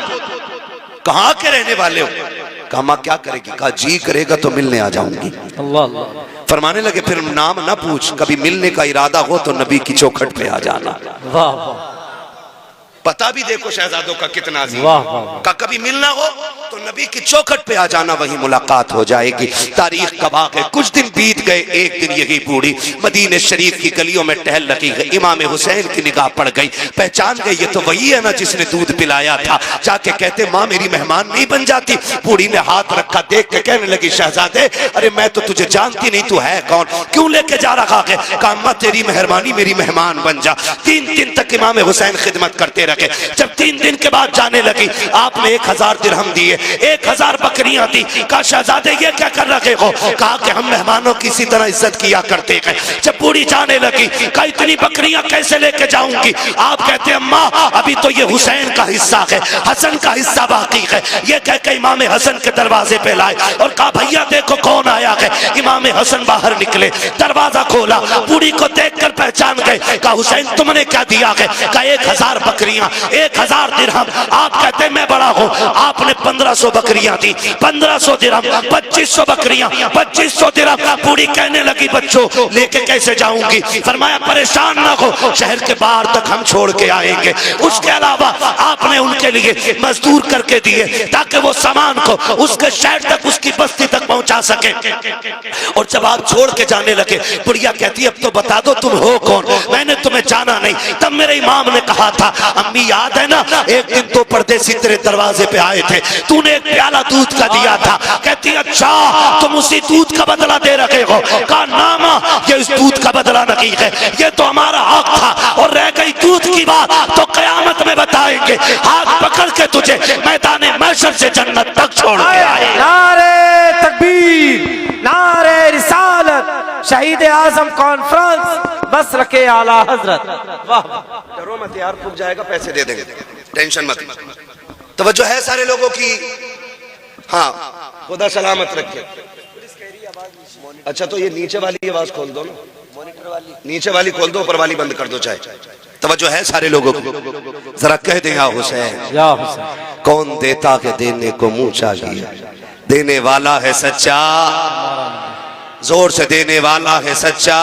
कहाँ के रहने वाले हो? कहा माँ क्या करेगी? कहा जी करेगा तो मिलने आ जाऊंगी। अल्लाह। फरमाने लगे फिर नाम ना पूछ, कभी मिलने का इरादा हो तो नबी की चौखट पे आ जाना। वाह वाह। पता भी देखो शहजादों का कितना अजीम। वाह वाह। का कभी मिलना हो तो नबी की चौखट पे आ जाना, वही मुलाकात हो जाएगी। तारीख का बाग है। कुछ दिन बीत गए, एक दिन यही बूढ़ी मदीने शरीफ की गलियों में टहल रही है। इमाम हुसैन की निगाह पड़ गई, पहचान गई, ये तो वही है ना जिसने दूध पिलाया था। जाके कहते माँ मेरी मेहमान नहीं बन जाती। बूढ़ी ने हाथ रखा, देख के कहने लगी शहजादे अरे मैं तो तुझे जानती नहीं, तू है कौन, क्यों लेके जा रहा है? कहा अम्मा तेरी मेहरबानी, मेरी मेहमान बन जा। 3 दिन तक इमाम हुसैन खिदमत करते रहे। जब 3 दिन के बाद जाने लगी, आपने 1000 दिरहम दिए, 1000 बकरियां दी। कहा शहजादे ये क्या कर रहे हो? कहा कि हम मेहमानों की इसी तरह इज्जत किया करते हैं। जब बूढ़ी जाने लगी, कहा इतनी बकरियां कैसे लेके जाऊंगी? आप कहते अम्मा अभी तो ये हुसैन का हिस्सा है, हसन का हिस्सा बाकी है। ये कह के इमाम हसन के दरवाजे पे लाए और कहा भैया देखो कौन आया है। इमाम हसन बाहर निकले, दरवाजा खोला, बूढ़ी को देखकर पहचान गए। कहा हुसैन तुमने क्या दिया है? कहा 1000 बकरियां, 1000 दिरहम। आप कहते मैं बड़ा हूं, आपने 1500 बकरियां दी, 1500 दिरहम, 2500 बकरियां, 2500 दिरहम। बूढ़ी कहने लगी बच्चों लेके कैसे जाऊंगी? फरमाया परेशान ना हो, शहर के बाहर तक हम छोड़ के आएंगे। उसके अलावा आपने उनके लिए मजदूर करके दिए ताकि वो सामान को उसके शहर तक, उसकी बस्ती तक पहुंचा सके। और जब आप छोड़ के जाने लगे, बुढ़िया कहती अब तो बता दो तुम हो कौन, मैंने तुम्हें जाना नहीं। तब मेरे इमाम ने कहा था अम्मी याद है ना एक दिन 2 परदेसी तेरे दरवाजे पे आए थे, तूने एक प्याला दूध का दिया था। कहती अच्छा तुम उसी दूध का बदला दे रहे हो? कहा ना मां ये इस दूध का बदला नहीं है, ये तो हमारा हक था। और रह गई दूध की बात तो कयामत में बताएंगे, हाथ पकड़ के तुझे मैदान महशर से जन्नत तक छोड़ के आए। नारे तकबीर, नारे रिसालत, शहीद आजम कॉन्फ्रेंस बसर के आला हजरत। वाह डरो मत यार, रुक जाएगा, पैसे दे देंगे, टेंशन मत। तवज्जो है सारे लोगों की? हाँ खुदा सलामत रखे। अच्छा तो ये नीचे वाली आवाज खोल दो ना, मॉनिटर वाली नीचे वाली खोल दो, ऊपर वाली बंद कर दो चाहे। तवज्जो है सारे लोगों की? जरा कह दे या हुसैन, या हुसैन। कौन देता के देने को मुंह चाहिए, देने वाला है सच्चा, जोर से देने वाला है सच्चा,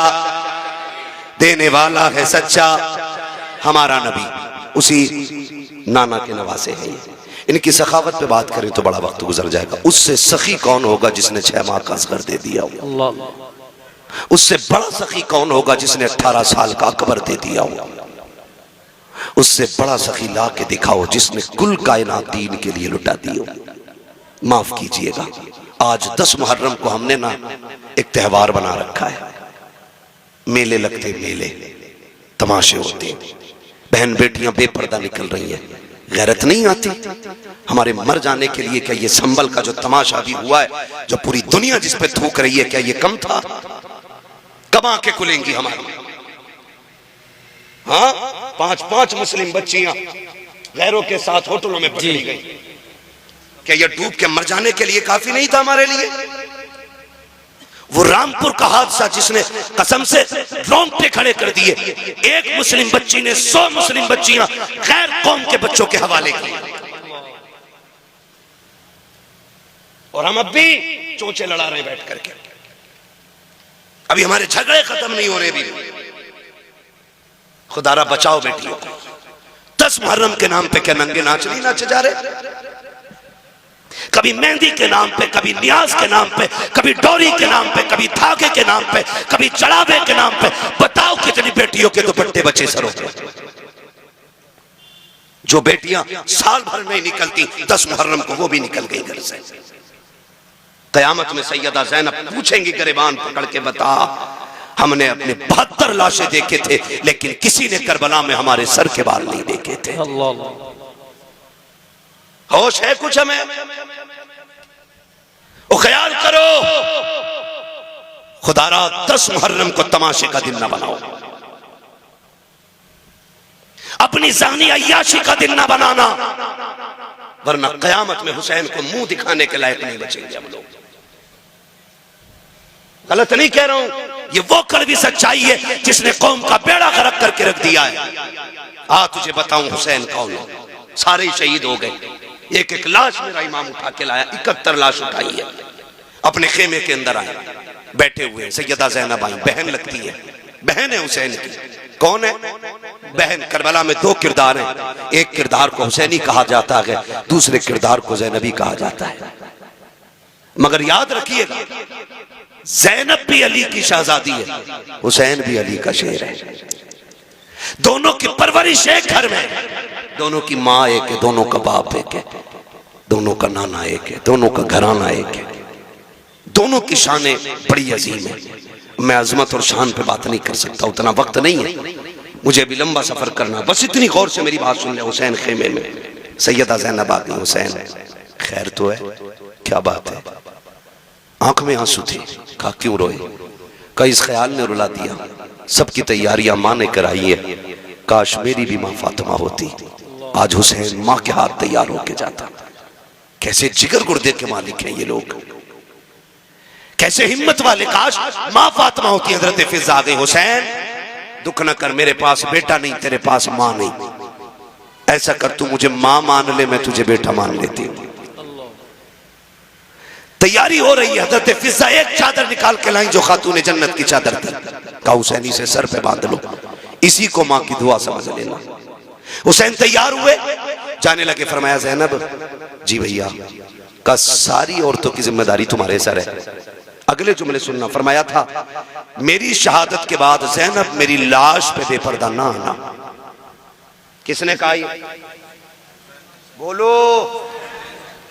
देने वाला है सच्चा। हमारा नबी उसी नाना के नवासे हैं। इनकी सखावत पे बात करें तो बड़ा वक्त गुजर जाएगा। उससे सखी कौन होगा जिसने 6 माह का असगर दे दिया हो? उससे बड़ा सखी कौन होगा जिसने 18 साल का अकबर दे दिया हो? उससे बड़ा सखी ला के दिखाओ जिसने कुल कायनात दीन के लिए लुटा दी हो। माफ कीजिएगा, आज 10 मुहर्रम को हमने ना एक त्योहार बना रखा है। मेले लगते, मेले तमाशे होते, बहन बेटियां बेपर्दा निकल रही हैं। गैरत नहीं आती हमारे मर जाने के लिए? क्या ये संबल का जो तमाशा भी हुआ है, जो पूरी दुनिया जिस पे थूक रही है, क्या ये कम था? कब आंखें खुलेंगी हमारी? हाँ 5-5 मुस्लिम बच्चियां गैरों के साथ होटलों में पकड़ी गई। क्या ये डूब के मर जाने के लिए काफी नहीं था हमारे लिए? वो रामपुर का हादसा जिसने कसम से रोंगटे खड़े कर दिए, एक मुस्लिम बच्ची ने 100 मुस्लिम बच्चियां गैर कौम के बच्चों के हवाले की, और हम अब भी चोंचे लड़ा रहे बैठ करके। अभी हमारे झगड़े खत्म नहीं हो रहे भी। खुदारा बचाओ बेटियों को। 10 मुहर्रम के नाम पे क्या नंगे नाच नहीं नाचे जा रहे? कभी मेहंदी के नाम पे, कभी नियाज के नाम पे, कभी डोरी के नाम पे, कभी धागे के नाम पे, कभी चढ़ावे के नाम पे। बताओ कितनी बेटियों के दुपट्टे बचे सरों पे? जो बेटियां साल भर नहीं निकलती, 10 मुहर्रम को वो भी निकल गई घर से। कयामत में सैयदा ज़ैनब पूछेंगी गिरबान पकड़ के, बता हमने अपने 72 लाशें देखे थे लेकिन किसी ने करबला में हमारे सर के बाल नहीं देखे थे। होश है कुछ हमें? वो ख्याल करो, खुदारा 10 मुहर्रम को तमाशे का दिन ना बनाओ, अपनी जानी अय्याशी का दिन ना बनाना, वरना कयामत में हुसैन को मुंह दिखाने के लायक नहीं बचेंगे हम लोग। गलत नहीं कह रहा हूं, ये वो कड़वी सच्चाई है जिसने कौम का बेड़ा गर्क करके रख दिया है। आ तुझे बताऊं हुसैन कौन है? सारे शहीद हो गए। एक एक लाश मेरा इमाम उठा के लाया, 71 लाश उठाई है। अपने खेमे के अंदर आए, बैठे हुए सैयदा ज़ैनब आई, बहन लगती है, बहन है हुसैन की। कौन है? बहन करबला में दो किरदार हैं, एक किरदार को हुसैनी कहा जाता है, दूसरे किरदार को ज़ैनबी कहा जाता है। मगर याद रखिएगा, ज़ैनब भी अली की शहजादी है, हुसैन भी अली का शेर है। दोनों की परवरिश एक घर में, दोनों की माँ एक है, दोनों का बाप एक है, दोनों का नाना एक है, दोनों का घराना एक है, दोनों की शानें बड़ी अजीम है। मैं अजमत और शान पे बात नहीं कर सकता, उतना वक्त नहीं है, मुझे भी लंबा सफर करना। बस इतनी गौर से मेरी बात सुन ले। हुसैन खेमे में, सैयदा ज़ैनब आ गई। हुसैन खैर तो है, क्या बात है? आंख में आंसू थे। कहा क्यों रोए? कहा इस ख्याल ने रुला दिया, सबकी तैयारियां माँ ने कराई है, काश मेरी भी माँ फातिमा होती, आज हुसैन माँ के हाथ तैयार होके जाता। कैसे जिगर गुर्दे के मालिक हैं ये लोग, कैसे हिम्मत वाले। काश माँ फातिमा होती। हजरत फिजा आ गई, हुसैन दुख न कर, मेरे पास बेटा नहीं, तेरे पास माँ नहीं, ऐसा कर तू मुझे माँ मान ले, मैं तुझे बेटा मान लेती हूँ। तैयारी हो रही है। हजरत फिजा एक चादर निकाल के लाई जो खातून जन्नत की चादर थी। कहा हुसैनी से सर पे बांध लो, इसी को माँ की दुआ समझ लेना। हुसैन तैयार हुए, जाने लगे। फरमाया ज़ैनब जी भैया, का सारी औरतों की जिम्मेदारी तुम्हारे सर है। अगले जुमले सुनना। फरमाया था मेरी शहादत के बाद ज़ैनब मेरी लाश पे बेपर्दा ना आना। किसने कहा ये? बोलो।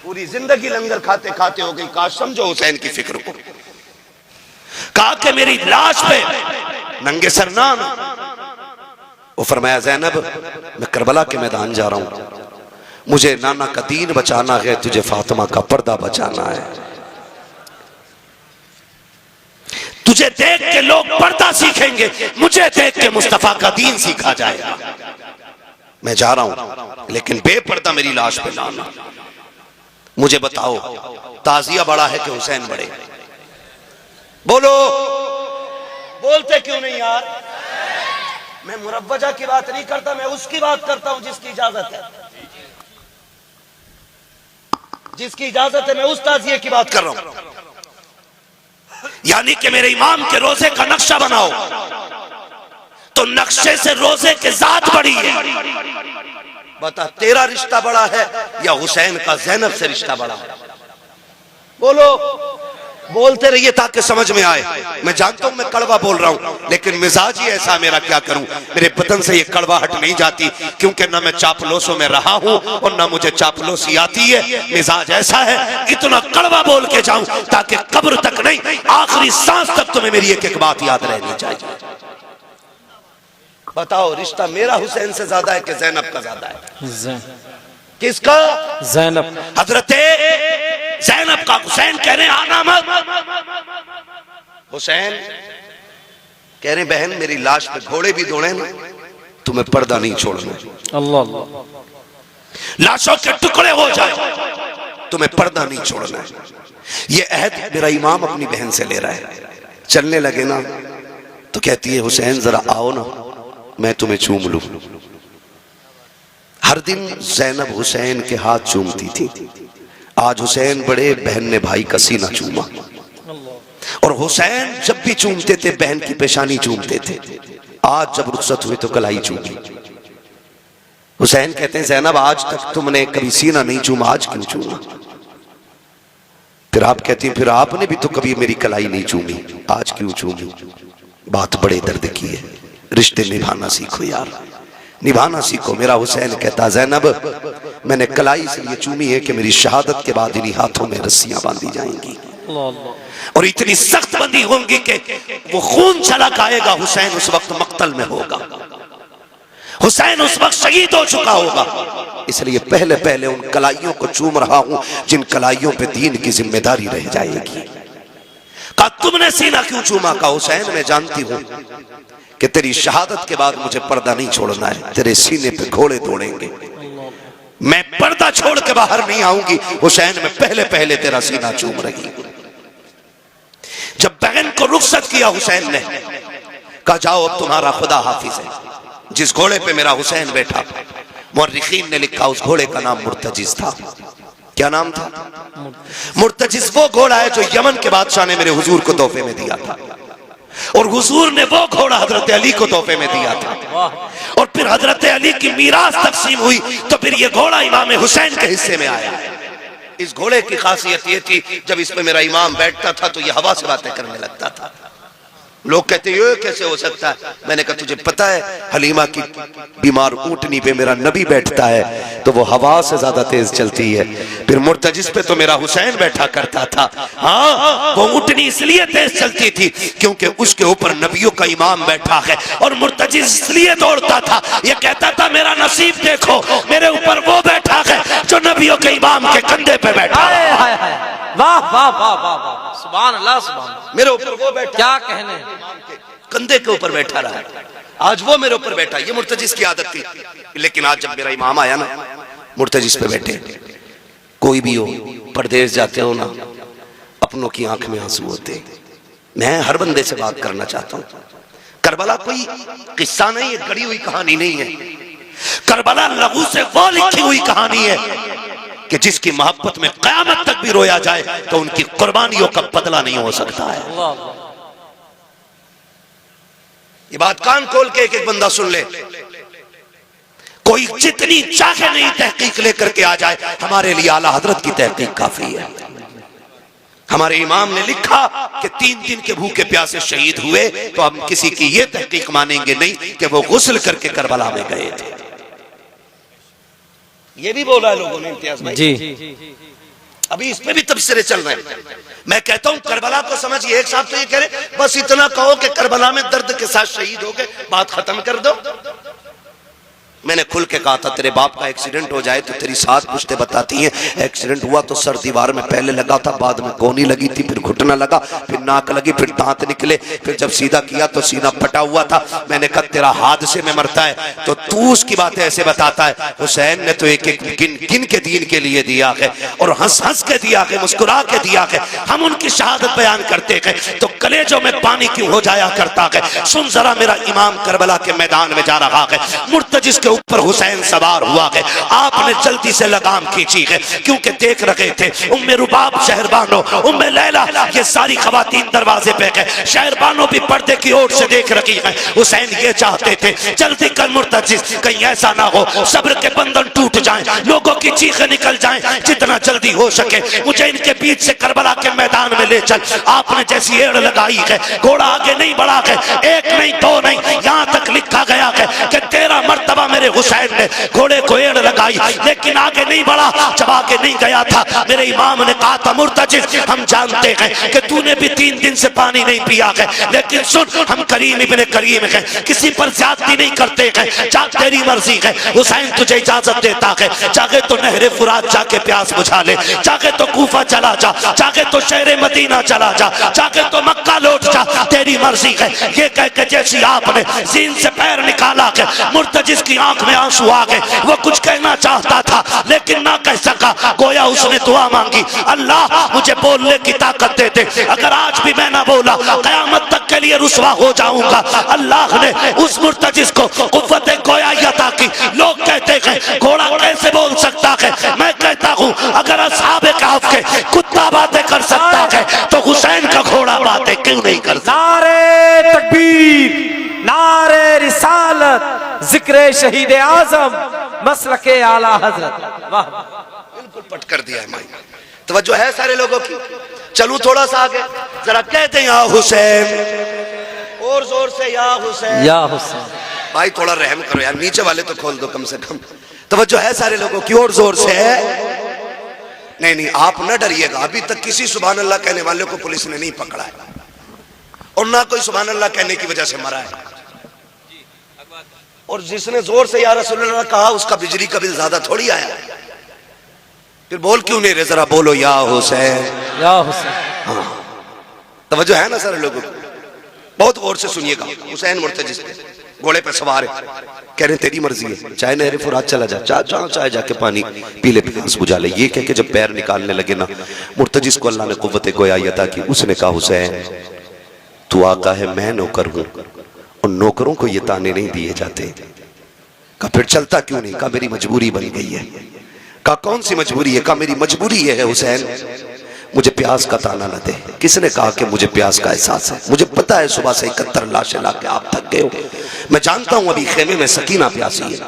पूरी जिंदगी लंगर खाते खाते हो गई, काश समझो हुसैन की फिक्र को। कहा कि मेरी लाश पे नंगे सर ना आना। वो फरमाया ज़ैनब मैं करबला के मैदान जा रहा हूं, मुझे नाना का दीन बचाना है, तुझे फातिमा का पर्दा बचाना है। तुझे देख के लोग पर्दा सीखेंगे, मुझे देख के मुस्तफा का दीन सीखा जाएगा। मैं जा रहा हूं, लेकिन बेपर्दा मेरी लाश पे लाना। मुझे बताओ ताजिया बड़ा है कि हुसैन बड़े? बोलो। बोलते क्यों नहीं यार? मैं मुरव्वजा की बात नहीं करता, मैं उसकी बात करता हूं जिसकी इजाजत है, जिसकी इजाजत है, मैं उस ताजिए की बात कर रहा हूं। यानी कि मेरे इमाम के रोजे का नक्शा बनाओ तो नक्शे से रोजे के जात बड़ी है। बता तेरा रिश्ता बड़ा है या हुसैन का ज़ैनब से रिश्ता बड़ा है? बोलो। बोलते रहिए ताकि समझ में आए। मैं जानता हूं मैं कड़वा बोल रहा हूं, लेकिन मिजाज ही ऐसा मेरा, क्या करूं। मेरे बदन से ये कड़वाहट नहीं जाती, क्योंकि ना मैं चापलोसों में रहा हूं और ना मुझे चापलोसी आती है। मिजाज ऐसा है, इतना कड़वा बोल के जाऊं ताकि कब्र तक नहीं, आखिरी सांस तक तुम्हें मेरी एक एक बात याद रहनी चाहिए। बताओ रिश्ता मेरा हुसैन से ज्यादा है कि ज़ैनब का ज्यादा है? किसका? ज़ैनब। हजरते ज़ैनब का। हुसैन कह रहे आना मत। हुसैन कह रहे बहन मेरी लाश पे घोड़े भी दौड़े ना, तुम्हें पर्दा नहीं छोड़ना। अल्लाह। लाशों के टुकड़े हो जाए, तुम्हें पर्दा नहीं छोड़ना है। ये अहद मेरा इमाम अपनी बहन से ले रहा है। चलने लगे ना तो कहती है हुसैन जरा आओ ना, मैं तुम्हें चूम लूं। हर दिन ज़ैनब हुसैन के हाथ चूमती थी, आज हुसैन बड़े, बहन ने भाई का सीना चूमा। और हुसैन जब भी चूमते थे बहन की पेशानी चूमते थे, आज जब रुखसत हुई तो कलाई चूमी। हुसैन कहते हैं ज़ैनब आज तक तुमने कभी सीना नहीं चूमा, आज क्यों चूमा? फिर आप कहती हैं फिर आपने भी तो कभी मेरी कलाई नहीं चूमी, आज क्यों चूमी? बात बड़े दर्द की है। रिश्ते निभाना सीखो यार, निभाना सीखो। मेरा हुसैन कहता ज़ैनब मैंने कलाई इसलिए चूमी है कि मेरी शहादत के बाद इन्हीं हाथों में रस्सियां बांधी जाएंगी और इतनी सख्त बंदी होंगी कि वो खून छलक आएगा। हुसैन उस वक्त मक्तल में होगा, हुसैन उस वक्त शहीद हो चुका होगा, इसलिए पहले पहले उन कलाइयों को चूम रहा हूं जिन कलाइयों पे दीन की जिम्मेदारी रह जाएगी। कहा तुमने सीना क्यों चूमा? का हुसैन मैं जानती हूं कि तेरी शहादत के बाद मुझे पर्दा नहीं छोड़ना है, तेरे सीने पे घोड़े दौड़ेंगे, मैं पर्दा छोड़ के बाहर नहीं आऊंगी। हुसैन मैं पहले पहले तेरा सीना चूम रही हूं। जब बहन को रुखसत किया हुसैन ने, कहा जाओ अब तुम्हारा खुदा हाफिज है। जिस घोड़े पे मेरा हुसैन बैठा, मुर्रिखीन ने लिखा उस घोड़े का नाम मुर्तजिज था। क्या नाम था? मुर्तजिज। वो घोड़ा है जो यमन के बादशाह ने मेरे हुजूर को तोहफे में दिया था। और हुजूर ने वो घोड़ा हजरत अली को तोहफे में दिया था। और फिर हजरत अली की मीरास तकसीम हुई तो फिर ये घोड़ा इमाम हुसैन के हिस्से में आया। इस घोड़े की खासियत ये थी, जब इसमें मेरा इमाम बैठता था तो ये हवा से बातें करने लगता था। लोग कहते ये कैसे हो सकता है? मैंने कहा तुझे पता है हलीमा की बीमार ऊंटनी पे मेरा नबी बैठता है तो वो हवा से ज्यादा तेज चलती है। फिर मुर्तजिस पे तो मेरा हुसैन बैठा करता था। हाँ, वो ऊंटनी इसलिए तेज चलती थी क्योंकि उसके ऊपर नबियों का इमाम बैठा है। और मुर्तजिस इसलिए दौड़ता था, ये कहता था मेरा नसीब देखो, मेरे ऊपर वो बैठा है जो नबियों के इमाम के कंधे पे बैठा है। वाह वाह वाह वाह वाह, सुभान अल्लाह सुभान अल्लाह। मेरे ऊपर वो बैठा, क्या कहने, कंधे के ऊपर बैठा रहा, आज वो मेरे ऊपर बैठा। ये मुर्तजिस की आदत थी। लेकिन आज जब मेरा इमाम आया ना, मुर्तजिस पे बैठे, कोई भी हो, परदेश जाते हो ना, अपनों की आंख में आंसू होते। मैं हर बंदे से बात करना चाहता हूँ। करबला कोई किस्सा नहीं है, गढ़ी हुई कहानी नहीं है। करबला लहू से वो लिखी हुई कहानी है कि जिसकी मोहब्बत में क़यामत तक भी रोया जाए तो उनकी कुर्बानियों का बदला नहीं हो सकता है। ये बात कान खोल के एक एक बंदा सुन ले। कोई जितनी चाहे नहीं तहकीक लेकर के आ जाए, हमारे लिए आला हजरत की तहकीक काफी है। हमारे इमाम ने लिखा कि 3 दिन के भूखे प्यासे शहीद हुए तो हम किसी की ये तहकीक मानेंगे नहीं कि वो गुस्ल करके करबला में गए थे। ये भी बोला है लोगों ने इम्तियाज भाई जी। अभी इसमें भी तबसरे चल रहे हैं। मैं कहता हूं करबला को समझिए। एक साहब तो ये कह रहे बस इतना कहो कि करबला में दर्द के साथ शहीद हो गए, बात खत्म कर दो। मैंने खुल के कहा था तेरे बाप का एक्सीडेंट हो जाए तो तेरी 7 पुश्तें बताती हैं एक्सीडेंट हुआ तो सर दीवार में पहले लगा था, बाद में कोनी लगी थी, फिर घुटना लगा, फिर नाक लगी, फिर दांत निकले, फिर जब सीधा किया तो सीना फटा हुआ था। मैंने कहा तेरा हादसे में मरता है तो तू उसकी बातें ऐसे बताता है। हुसैन ने तो एक एक गिन के दीन के लिए दिया है और हंस हंस के दिया है, मुस्कुरा के दिया है। हम उनकी शहादत बयान करते हैं तो कलेजों में पानी क्यों हो जाया करता है। सुन जरा, मेरा इमाम करबला के मैदान में जा रहा है, मुर्तजिस के ऊपर हुसैन सवार हुआ है। आपने जल्दी से लगाम खींची है क्योंकि देख रहे थे उम्मे रुबाब शहरबानो, उम्मे लैला, ये सारी खवातीन दरवाजे पे है। शहरबानो भी पर्दे की ओर से देख रही है। हुसैन ये चाहते थे जल्दी कर मुर्तजिस, कहीं ऐसा ना हो सब्र के बंधन टूट जाएं, लोगों की चीखें निकल जाएं। जितना जल्दी हो सके मुझे इनके बीच से करबला के मैदान में ले चल। आपने जैसी एड़ लगाई है, घोड़ा आगे नहीं बढ़ा है, 1 नहीं 2 नहीं, यहाँ तक लिखा गया है कि 13 मर्तबा मेरे हुसैन ने घोड़े को एड़ लगाई लेकिन आगे नहीं बढ़ा। जब आगे नहीं गया था मेरे इमाम ने कहा था मुर्तजिस हम जानते हैं कि तूने भी 3 दिन से पानी नहीं पिया है, लेकिन सुन हम करीम इब्ने करीम हैं, किसी पर ज्यादती नहीं करते हैं, जा तेरी मर्जी है। हुसैन तुझे इजाजत देता है, चाहे तो नहरे फुरात जाके प्यास बुझा ले, चाहे तो कूफा चला जा, चाहे तो शहर मदीना चला जा, चाहे तो मक्का लौट जा, तेरी मर्जी है। ये कह के जैसी आपने जीन से पैर निकाला है, मुर्तजिस की आंख में आंसू आ गए। वो कुछ कहना चाहता था लेकिन ना कह सका। गोया उसने दुआ मांगी, अल्लाह मुझे बोलने की ताकत दे दे, अगर आज भी मैं ना बोला कयामत तक के लिए रुसवा हो जाऊंगा। अल्लाह ने उस मुर्तजिस को कुव्वत गोयाई अता की। लोग कहते हैं घोड़ा कैसे बोल सकता है, मैं कहता हूँ अगर असहाबे कहफ के कुत्ता बातें कर सकता है तो हुसैन का घोड़ा बातें क्यों नहीं कर सकता। नारे तकबीर, नारे रिसालत, जिक्र शहीद आजम, मसलके आला हजरत। वाह, बिल्कुल पट कर दिया है माई। तवज्जो है सारे लोगों की। चलूं थोड़ा सा आगे, जरा कहते हैं या हुसैन, और जोर से या हुसैन, या हुसैन। भाई थोड़ा रहम करो यार, नीचे वाले तो खोल दो कम से कम। तवज्जो है सारे लोगों की, और जोर से है। नहीं नहीं आप न डरिएगा, अभी तक किसी सुभान अल्लाह कहने वाले को पुलिस ने नहीं पकड़ा है और ना कोई सुभान अल्लाह कहने की वजह से मरा है। और जिसने जोर से या रसूलुल्लाह कहा उसका बिजली का बिल ज्यादा थोड़ी आया। फिर बोल क्यों नहीं रहे, जरा बोलो या हुसैन, या हुसैन। हाँ तवज्जो है ना सारे लोगों को, बहुत गौर से सुनिएगा। हुसैन मुर्तजिस घोड़े पे सवार है, कह रहे तेरी मर्जी है, चाहे नहरे फुरात चला जा, चाहे जाके पानी पी ले, प्यास बुझा ले। ये कह के जब पैर निकालने लगे ना मुर्तजिस को अल्लाह ने कुव्वत गोयाई अता की। उसने कहा हुसैन तू आका है, मैं नौकर हूं, और नौकरों को ये ताने नहीं दिए जाते। कहा फिर चलता क्यों नहीं? कहा मेरी मजबूरी बन गई है। कहा कौन सी मजबूरी है? कहा मेरी मजबूरी ये है हुसैन, मुझे प्यास का ताना न दे। किसने कहा कि मुझे प्यास का एहसास है? मुझे पता है सुबह से 71 लाशें लाके आप थक गए हो। मैं जानता हूं अभी खेमे में सकीना प्यासी है,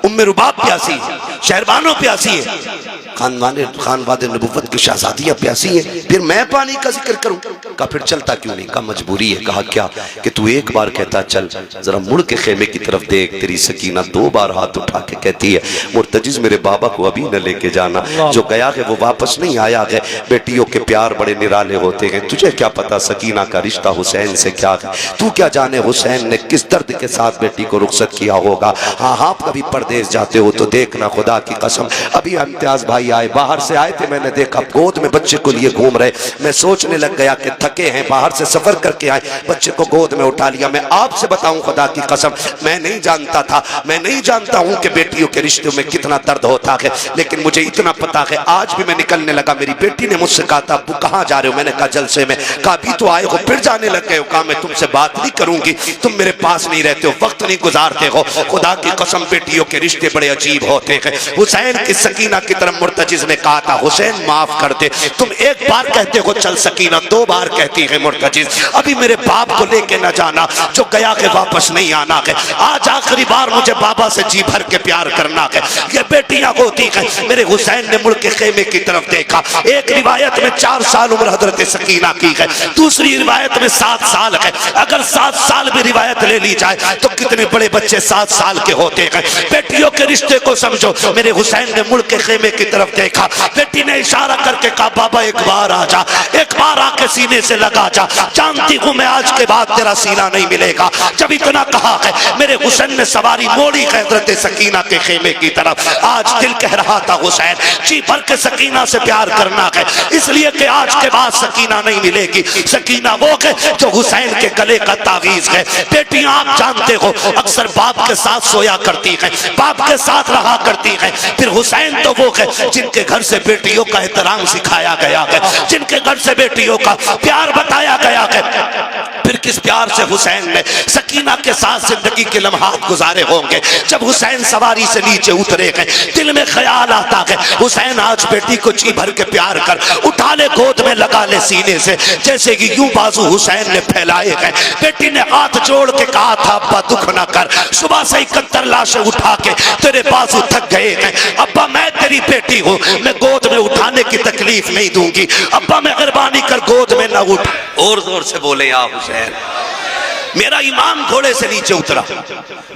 उम्मे रुबाब प्यासी है, शहरबानो प्यासी है, खानवादे नबुव्वत की शहजादियां प्यासी हैं। फिर मैं पानी का जिक्र करूं? कहा फिर चलता क्यों नहीं? कहा मजबूरी है। कहा क्या? कि तू एक बार कहता चल, जरा मुड़ के खेमे की तरफ देख, तेरी सकीना 2 बार हाथ उठा के कहती है मुर्तजिज मेरे बाबा को अभी न लेके जाना, जो गया है वो वापस नहीं आया है। बेटियों के प्यार बड़े निराले होते हैं, तुझे क्या पता सकीना का रिश्ता हुसैन से क्या है? तू क्या जाने हुसैन ने किस दर्द के साथ बेटी को रुखसत किया होगा। हाँ आप कभी परदेश जाते हो तो देखना, खुदा की कसम। अभी इम्तियाज भाई आए, बाहर से आए थे, मैंने देखा गोद में बच्चे को लिए घूम रहे। मैं सोचने लग गया कि थके हैं, बाहर से सफर करके आए, बच्चे को गोद में उठा लिया। मैं आपसे बताऊं खुदा की कसम, मैं नहीं जानता था, मैं नहीं जानता हूं कि बेटियों के रिश्तों में कितना दर्द होता है, लेकिन मुझे इतना पता है। आज भी मैं निकलने लगा, मेरी बेटी ने मुझसे कहा था अब्बू कहाँ जा रहे हो? मैंने कहा जलसे में। कहा अभी तो आए हो फिर जाने लग गए हो? कहा मैं तुमसे बात नहीं करूंगी, तुम मेरे पास नहीं रहते हो, वक्त नहीं गुजारते हो। खुदा की कसम बेटियों के रिश्ते बड़े अजीब होते हैं। हुसैन की सकीना की तरफ मुर्तजिज ने कहा था हुसैन माफ कर दे, तुम एक बार कहते हो चल सकीना, 2 बार कहती है मुर्तजिज। अभी मेरे बाप को लेके न जाना, जो गया के वापस नहीं आना है। आज आखिरी बार मुझे बाबा से जी भर के प्यार करना है। ये बेटियां होती है। मेरे हुसैन ने मुड़ के खेमे की तरफ देखा। एक रिवायत में 4 साल उम्र हजरत सकीना की है, दूसरी रिवायत में 7 साल है। अगर 7 साल भी रिवायत ले ली जाए तो कितने बड़े बच्चे 7 साल के होते हैं। बेटियों के रिश्ते को समझो। मेरे हुसैन ने मुड़ के खेमे की तरफ देखा, बेटी ने इशारा करके कहा बाबा एक बार आ जा, एक बार आके सीने से लगा जा, जानती हूं मैं आज के बाद तेरा सीना नहीं मिलेगा। जब इतना कहा है मेरे हुसैन ने सवारी मोड़ी हजरत सकीना के खेमे की तरफ। आज दिल कह रहा था हुसैन जी भर के सकीना से प्यार करना है, इसलिए कि आज के बाद सकीना नहीं मिलेगी। सकीना वो है जो हुसैन के गले का तावीज है। बेटियां आप जानते हो अक्सर बाप के साथ सोया करती हैं, बाप के साथ रहा करती हैं। फिर हुसैन तो वो है जिनके घर से बेटियों का एहतराम सिखाया गया है, जिनके घर से बेटियों का प्यार बताया गया है। फिर किस प्यार से हुसैन ने सकीना के साथ जिंदगी के लम्हात गुजारे होंगे। जब हुसैन सवारी से नीचे उतरे गए, दिल में ख्याल आता है हुसैन आज बेटी को जी भर के प्यार कर, उठा ले गोद में लगा ले सीने से, जैसे कि यूं बाजू हुसैन ने फैलाए गए। बेटी ने हाथ जोड़ के कहा था अब्बा दुख न कर, सुबह से 71 लाशें उठा के तेरे बाजू थक गए हैं। अब्बा मैं तेरी बेटी हूँ, मैं गोद में उठाने की तकलीफ नहीं दूंगी। अब्बा मेहरबानी कर गोद में न उठ। और जोर से बोले या हुसैन। मेरा इमाम घोड़े से नीचे उतरा,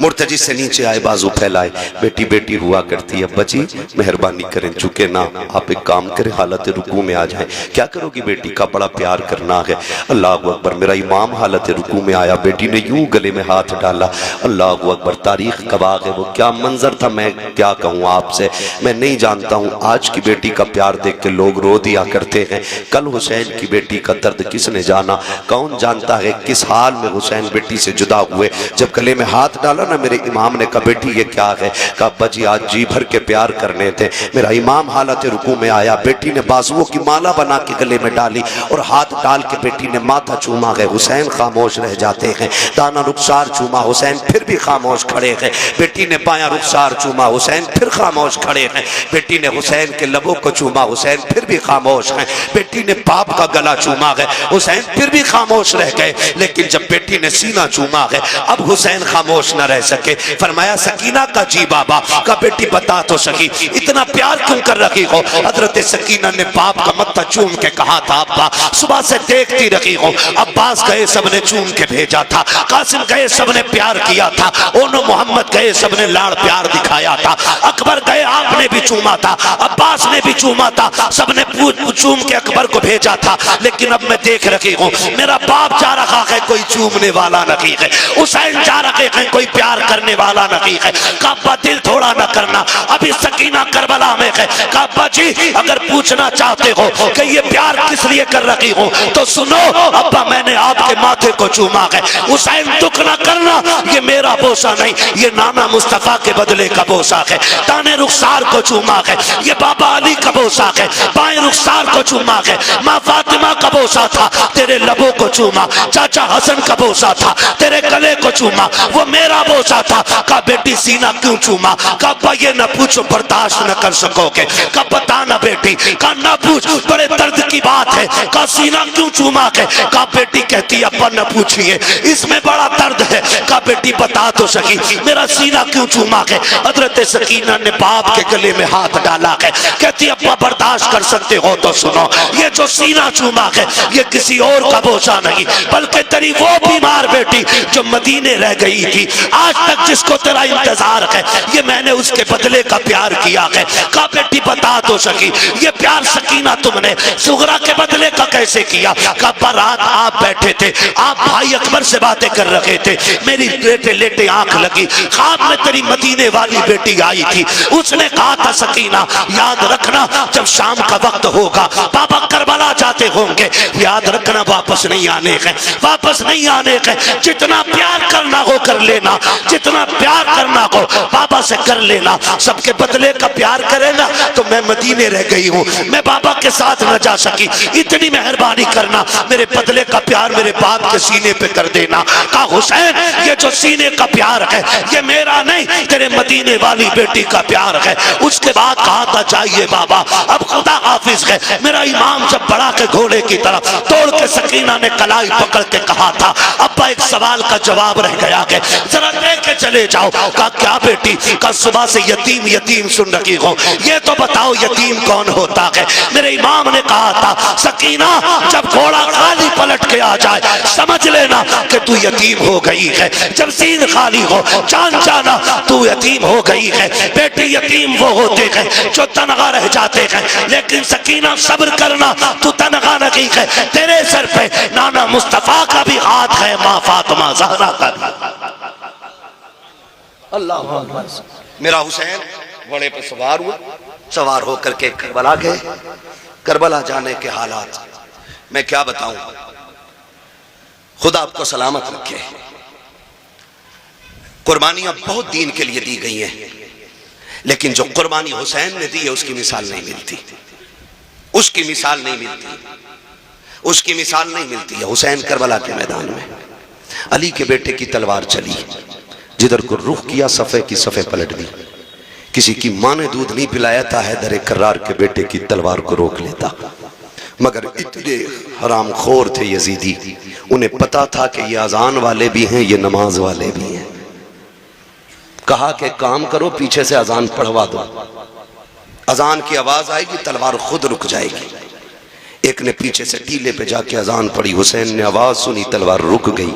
मुर्तजी से नीचे आए, बाजू फैलाए। बेटी बेटी हुआ करती है, बची मेहरबानी करें, चुके ना, आप एक काम करें हालत रुकू में आ जाएं। क्या करोगी? बेटी का बड़ा प्यार करना है। अल्लाह अकबर। मेरा इमाम हालत रुकू में आया, बेटी ने यूं गले में हाथ डाला। अल्लाह अकबर। तारीख गवाह है वो क्या मंजर था, मैं क्या कहूँ आपसे, मैं नहीं जानता हूँ। आज की बेटी का प्यार देख के लोग रो दिया करते हैं, कल हुसैन की बेटी का दर्द किसने जाना। कौन जानता है किस हाल में हुसैन बेटी से जुदा हुए। जब गले में हाथ डाला ना मेरे इमाम ने कहा बेटी ये क्या है? कहा अब्बा जी आज जी भर के प्यार करने थे। मेरा इमाम हालत रुकू में आया, बेटी ने बाजुओं की माला बना के गले में डाली और हाथ डाल के बेटी ने माथा चूमा गए। हुसैन खामोश रह जाते हैं। दाना रुखसार चूमा, हुसैन फिर भी खामोश खड़े हैं। बेटी ने बायां रुखसार चूमा, हुसैन फिर खामोश खड़े हैं। बेटी ने हुसैन के लबों को चूमा, हुसैन फिर भी खामोश हैं। बेटी ने बाप का गला चूमा है, हुसैन फिर भी खामोश रह गए। लेकिन जब बेटी ने सीना चूमा है, अब हुसैन खामोश न रह सके। फरमाया सकीना का जी बाबा का, बेटी बता तो सकी इतना प्यार क्यों कर रही हो? हजरत सकीना ने बाप का मत्था चूम के कहा था अब्बा सुबह से देखती रही हो, अब्बास गए सबने चूम के भेजा था, कासिम गए सबने प्यार किया था, ओनो मोहम्मद गए सबने लाड़ प्यार दिखाया था, अकबर गए आपने भी चूमा था, अब्बास ने भी चूमा था, सबने चूम के अकबर को भेजा था। लेकिन अब मैं देख रही हूँ मेरा बाप जा रहा है, कोई चूमने वाला नहीं है। हुसैन जा रहे हैं, कोई प्यार करने वाला नहीं है। काबा दिल थोड़ा न करना, अभी सकीना करबला में है। काबा जी अगर पूछना चाहते हो कि ये प्यार किस लिए कर रही हूँ तो सुनो अब्बा, मैंने आपके माथे को चूमा है। हुसैन दुख न करना, ये मेरा बोसा नहीं, ये नाना मुस्तफा के बदले का बोसा है। दाने रुखसार को चूमा है, ये बाबा अली का बोसा है। बाएं रुखसार को चूमा है, माँ फातिमा का बोसा था, तेरे लबों को चूमा। चाचा हसन का बोसा बोसा था, तेरे गले को चूमा, वो मेरा बोसा था। कहा बेटी सीना क्यों चूमा? कहा ये न पूछो, बर्दाश्त न कर सकोगे। कहा बता ना बेटी। कहा ना पूछ, बड़े दर्द की बात है। कहा सीना क्यों चूमा के? कहा बेटी कहती अब्बा न पूछिए, इसमें बड़ा दर्द है। कहा बेटी बता तो सकी, मेरा सीना क्यों चूमा के? हजरत सकीना ने बाप के गले में हाथ डाला है, कहती अब्बा बर्दाश्त कर सकते हो तो सुनो, ये जो सीना चूमा है ये किसी और का बोझा नहीं, बल्कि तेरी वो बीमार बेटी जो मदीने रह गई थी, आज तक जिसको तेरा इंतजार है, ये मैंने उसके बदले का प्यार किया है। कहा बेटी बता तो सकी, ये प्यार सकीना तुमने सुगरा के बदले का कैसे किया? कहा रात आप बैठे थे, आप भाई अकबर से बातें कर रहे थे, मेरी लेटे लेटे आंख लगी, ख्वाब में तेरी मदीने वाली बेटी आई थी, उसने कहा था सकीना याद रखना जब शाम का वक्त होगा बाबा करबला जाते होंगे, याद रखना वापस नहीं आने का, वापस नहीं आने का, जितना प्यार करना हो कर लेना, जितना प्यार करना हो बाबा से कर लेना, सबके बदले का प्यार करेगा तो मैं मदीने रह गई हूँ, मैं बाबा के साथ न जा सकी, इतनी मेहरबानी करना, मेरे बदले का प्यार मेरे बाप के सीने पे कर देना। कहा हुसैन ये जो सीने का प्यार है ये मेरा नहीं, तेरे मदीने वाली बेटी का प्यार है। उसके बाद कहा था चाहिए बाबा अब खुदा हाफिज है, मेरा इमाम जब बढ़ा के घोड़े की तरफ तोड़ के सकीना ने कलाई पकड़ के कहा था अब्बा एक सवाल का जवाब रह गया है, जरा दे के चले जाओ। कहा क्या बेटी? कल सुबह से यतीम यतीम सुन रही हो, ये तो बताओ यतीम कौन होता है? मेरे इमाम ने कहा था सकीना जब घोड़ा खाली पलट के आ जाए समझ लेना कि तू यतीम हो गई है, जब सीन खाली हो जान जाना तू यतीम हो गई है। बेटी यतीम वो होते हैं जो तनहा रह जाते हैं, लेकिन सकीना सब्र करना तू तनहा नहीं है, तेरे सर पे नाना मुस्तफा का भी हाथ है, माँ फातिमा ज़हरा का। अल्लाह मेरा हुसैन घोड़े पे सवार हुआ, सवार होकर के करबला गए। करबला जाने के हालात मैं क्या बताऊं, खुदा आपको सलामत रखे। कुर्बानियां बहुत दीन के लिए दी गई हैं, लेकिन जो कुर्बानी हुसैन ने दी है उसकी मिसाल नहीं मिलती, उसकी मिसाल नहीं मिलती, उसकी मिसाल नहीं मिलती है। हुसैन करबला के मैदान में अली के बेटे की तलवार चली, जिधर को रुख किया सफ़े की सफ़े पलट दी। किसी की माँ ने दूध नहीं पिलाया था, हैदर कर्रार के बेटे की तलवार को रोक लेता, मगर इतने हराम खोर थे यजीदी, उन्हें पता था कि ये अजान वाले भी हैं, ये नमाज वाले भी हैं। कहा कि काम करो पीछे से अजान पढ़वा दो, अजान की आवाज आएगी तलवार खुद रुक जाएगी। एक ने पीछे से टीले पे जाके अजान पढ़ी, हुसैन ने आवाज सुनी, तलवार रुक गई।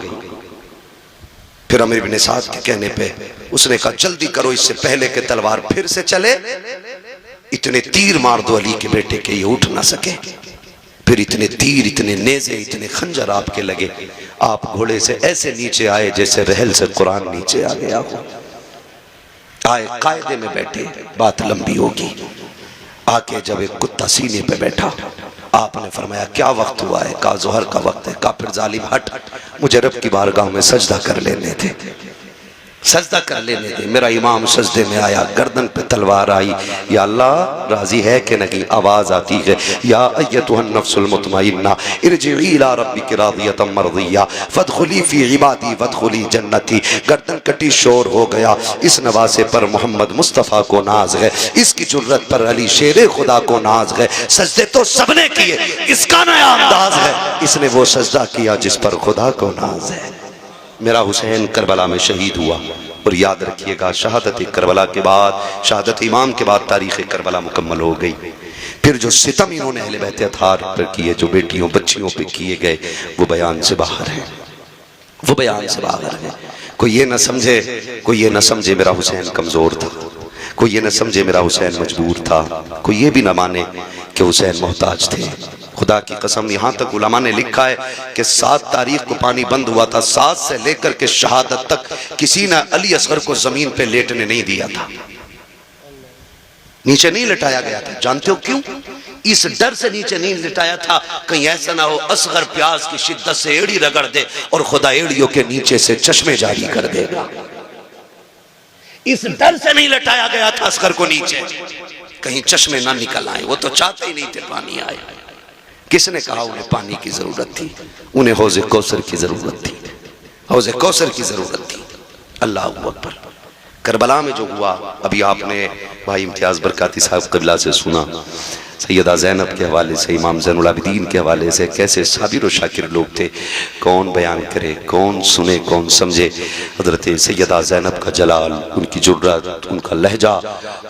फिर अमीर इब्ने साद के कहने पे उसने कहा जल्दी करो इससे पहले कि तलवार फिर से चले, इतने तीर मार दो अली के बेटे के ये उठ ना सके। फिर इतने तीर, इतने नेज़े, इतने खंजर आपके लगे, आप घोड़े से ऐसे नीचे आए जैसे रहल से कुरान नीचे आ गया हो। आए कायदे में बैठे, बात लंबी होगी। आके जब एक कुत्ता सीने पे बैठा, आपने फरमाया क्या वक्त हुआ है? कहा जोहर का वक्त है। कहा फिर जालिम हट, मुझे रब की बारगाह में सजदा कर लेने थे, सजदा कर लेने दे। मेरा इमाम सजदे में आया, गर्दन पे तलवार आई, या अल्लाह राजी है कि नहीं? आवाज आती है या अय्यतुहन नफ्सुल मुतमइन्ना इरजिई इला रब्बिकी रादियतम मर्दिया फदखुली फी इबादी वदखुली जन्नती। गर्दन कटी, शोर हो गया। इस नवासे पर मोहम्मद मुस्तफ़ा को नाज है, इसकी जुर्रत पर अली शेरे खुदा को नाज है। सजदे तो सबने किए, इसका नया अंदाज है, इसने वो सजदा किया जिस पर खुदा को नाज है। मेरा हुसैन करबला में शहीद हुआ। और याद रखिएगा शहादत करबला के बाद, शहादत इमाम के बाद तारीख़ करबला मुकम्मल हो गई। फिर जो सितम इन्होंने अहले बैत अतहार पर किए, जो बेटियों बच्चियों पे किए गए, वो बयान से बाहर है, वो बयान से बाहर है। कोई ये ना समझे, कोई ये ना समझे मेरा हुसैन कमज़ोर था, कोई ये ना समझे मेरा हुसैन मजबूर था, कोई ये भी ना माने कि हुसैन मोहताज थे। खुदा की कसम, यहाँ तक उलमा ने लिखा है कि 7 तारीख को पानी बंद हुआ था, 7 से लेकर के शहादत तक किसी ने अली असगर को जमीन पे लेटने नहीं दिया था, नीचे नहीं लिटाया गया था। जानते हो क्यों? इस डर से नीचे नहीं लिटाया था, कहीं ऐसा ना हो असगर प्यास की शिद्दत से एड़ी रगड़ दे और खुदा एड़ियों के नीचे से चश्मे जारी कर देगा। इस डर से नहीं लटाया गया था असगर को नीचे, कहीं चश्मे ना निकल आए। वो तो चाहते ही नहीं थे पानी आए। किसने कहा उन्हें पानी की जरूरत थी? उन्हें हौज़े कौसर की जरूरत थी। हौज़े कौसर की जरूरत थी। अल्लाह अकबर। करबला में जो हुआ, अभी आपने भाई इम्तियाज बरकाती साहब क़िबला से सुना, सैयदा ज़ैनब के हवाले से, इमाम ज़ैनुल आबिदीन के हवाले से, कैसे साबिर और शाकिर लोग थे। कौन बयान करे, कौन सुने, कौन समझे। हज़रत सैयदा ज़ैनब का जलाल, उनकी जुर्रत, उनका लहजा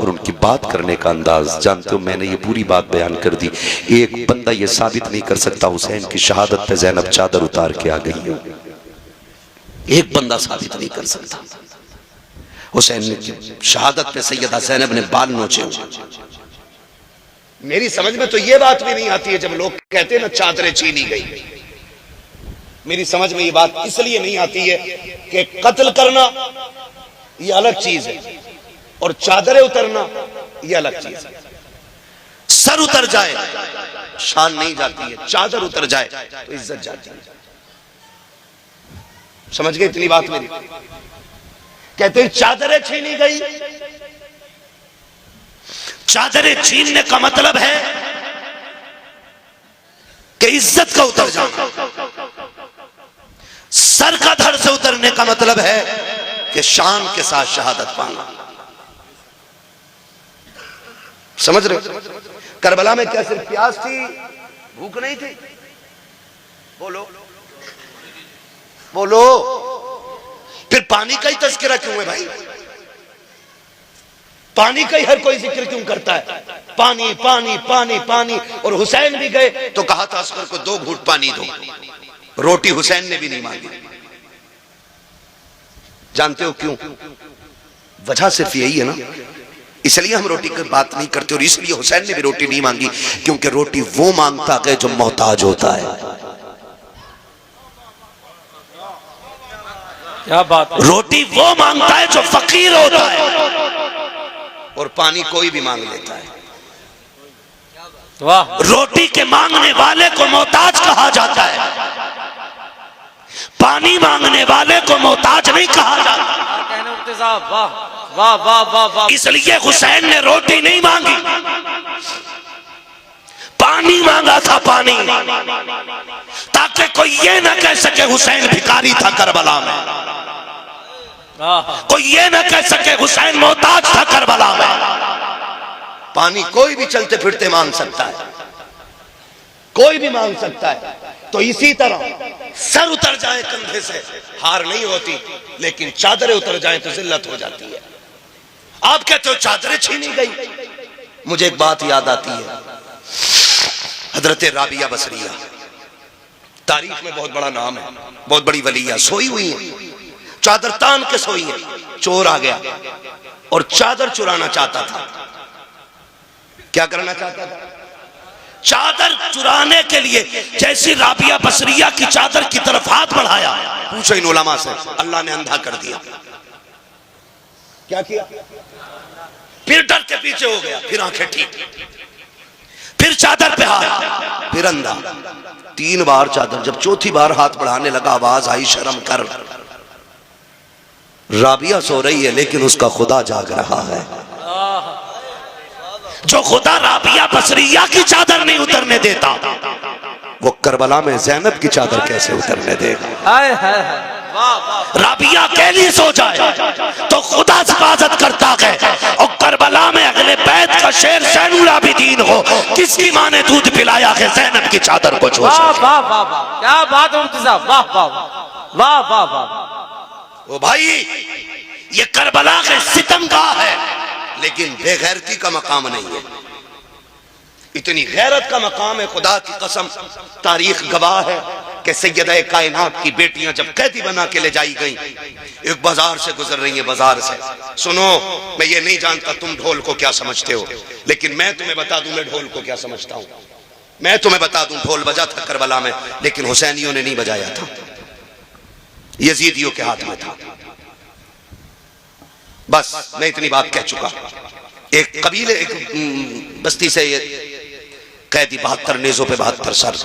और उनकी बात करने का अंदाज़। जानते हो, मैंने ये पूरी बात बयान कर दी। एक बंदा ये साबित नहीं कर सकता हुसैन की शहादत पे ज़ैनब चादर उतार के आ गई है। एक बंदा साबित नहीं कर सकता। हुसैन की शहादत पे सैयदा ज़ैनब ने बाल नोचे। मेरी समझ में तो ये बात भी नहीं आती है जब लोग कहते हैं ना चादरें छीनी गई। मेरी समझ में ये बात इसलिए नहीं आती है कि कत्ल करना ये अलग चीज है और चादरें उतरना ये अलग चीज है। सर उतर जाए शान नहीं जाती है, चादर उतर जाए तो इज्जत जाती है। समझ गए इतनी बात मेरी? कहते हैं चादरें छीनी गई। चादरें छीनने का मतलब है कि इज्जत का उतर जाना। सर का धड़ से उतरने का मतलब है कि शान के साथ शहादत पाना। समझ रहे? करबला में क्या सिर्फ प्यास थी, भूख नहीं थी? बोलो बोलो। फिर पानी का ही तज़किरा क्यों है भाई? पानी का ही हर कोई जिक्र क्यों करता है? पानी पानी पानी पानी। और हुसैन भी गए तो कहा था अस्कर को 2 घूंट पानी दो। रोटी हुसैन ने भी नहीं मांगी। जानते हो क्यों? वजह सिर्फ यही है ना, इसलिए हम रोटी की बात नहीं करते। और इसलिए हुसैन ने भी रोटी नहीं मांगी, क्योंकि रोटी वो मांगता है जो मोहताज होता है। क्या बात है? रोटी वो मांगता है जो फकीर होता है, और पानी कोई भी मांग लेता है। वाह। रोटी के मांगने वाले को मोहताज कहा जाता है, पानी मांगने वाले को मोहताज नहीं कहा जाता। वाह वाह वाह वाह वाह। इसलिए हुसैन ने रोटी नहीं मांगी, पानी मांगा था। पानी, ताकि कोई ये ना कह सके हुसैन भिखारी था करबला में। कोई ये ना कह सके हुसैन मोहताज था करबला में। पानी कोई भी चलते फिरते मांग सकता है, कोई भी मांग सकता है। तो इसी तरह सर उतर जाए कंधे से हार नहीं होती, लेकिन चादरें उतर जाए तो जिल्लत हो जाती है। आप कहते हो चादरें छीनी गई, मुझे एक बात याद आती है। हजरत राबिया बसरिया तारीख में बहुत बड़ा नाम है, बहुत बड़ी वलिया, सोई हुई है, चादर तान के सोई है। चोर आ गया और चादर चुराना चाहता था। क्या करना चाहता था? चादर चुराने के लिए जैसी राबिया बसरिया की चादर की तरफ हाथ बढ़ाया, पूछो इन उलमा से, अल्लाह ने अंधा कर दिया। क्या किया? फिर डर के पीछे हो गया, फिर आंखें ठीक, फिर चादर पे हाथ, फिर अंधा। 3 बार चादर। जब चौथी बार हाथ बढ़ाने लगा, आवाज आई, शर्म कर। राबिया सो रही है लेकिन उसका खुदा जाग रहा है। जो खुदा राबिया बसरिया की चादर नहीं उतरने देता, वो करबला में ज़ैनब की चादर कैसे उतरने देगा? राबिया अकेली सो जाए तो खुदा हिफाजत करता है, और करबला में अगले बैत का शेर ज़ैनुल आबिदीन हो, किसकी माँ ने दूध पिलाया है ज़ैनब की चादर को छोड़? वाह वाह वाह वाह, क्या बात है मुफ्ती साहब, वाह वाह वाह वाह वाह। ओ भाई, ये करबला के सितमगाह है, लेकिन बेगैरती का मकाम नहीं है। इतनी गैरत का मकाम है, खुदा की कसम। तारीख गवाह है कि सैयदा कायनात की बेटियां जब कैदी बना के ले जाई गई, एक बाजार से गुजर रही है, बाजार से। सुनो, मैं ये नहीं जानता तुम ढोल को क्या समझते हो, लेकिन मैं तुम्हें बता दूं मैं ढोल को क्या समझता हूं। मैं तुम्हें बता दूं, ढोल बजा था करबला में, लेकिन हुसैनियों ने नहीं बजाया था, यजीदियों के हाथ में था। बस मैं इतनी बात कह चुका। एक कबीले, एक बस्ती से ये कैदी 72 नेज़ों पे 72 सर,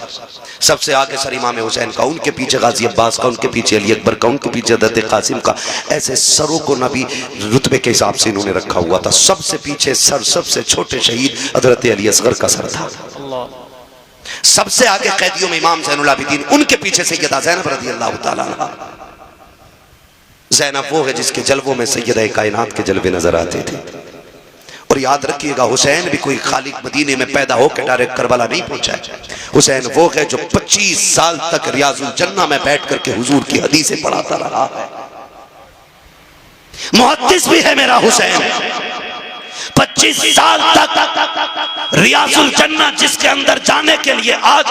सबसे आगे सर इमाम हुसैन का, उनके पीछे गाजी अब्बास का, उनके पीछे अली अकबर का, उनके पीछे हज़रत कासिम का। ऐसे सरों को नबी रुतबे के हिसाब से इन्होंने रखा हुआ था। सबसे पीछे सर, सबसे छोटे शहीद हज़रत अली असगर का सर था। सबसे आगे कैदियों में इमाम ज़ैनुल आबिदीन, उनके पीछे सैयदा ज़ैनब रज़ी अल्लाह तआला अन्हा। ज़ैनब वो है जिसके जलवों में सैयदा कायनात के जलवे नजर आते थे। और याद रखिएगा, हुसैन भी कोई खाली मदीने में पैदा होकर डायरेक्ट करबला नहीं पहुंचा है। हुसैन वो है जो 25 साल तक रियाजुल जन्ना में बैठ करके हुजूर की हदीसें पढ़ाता रहा है। मुहद्दिस भी है मेरा हुसैन। 25 साल तक रियाजुल जन्ना जिसके अंदर जाने के लिए आज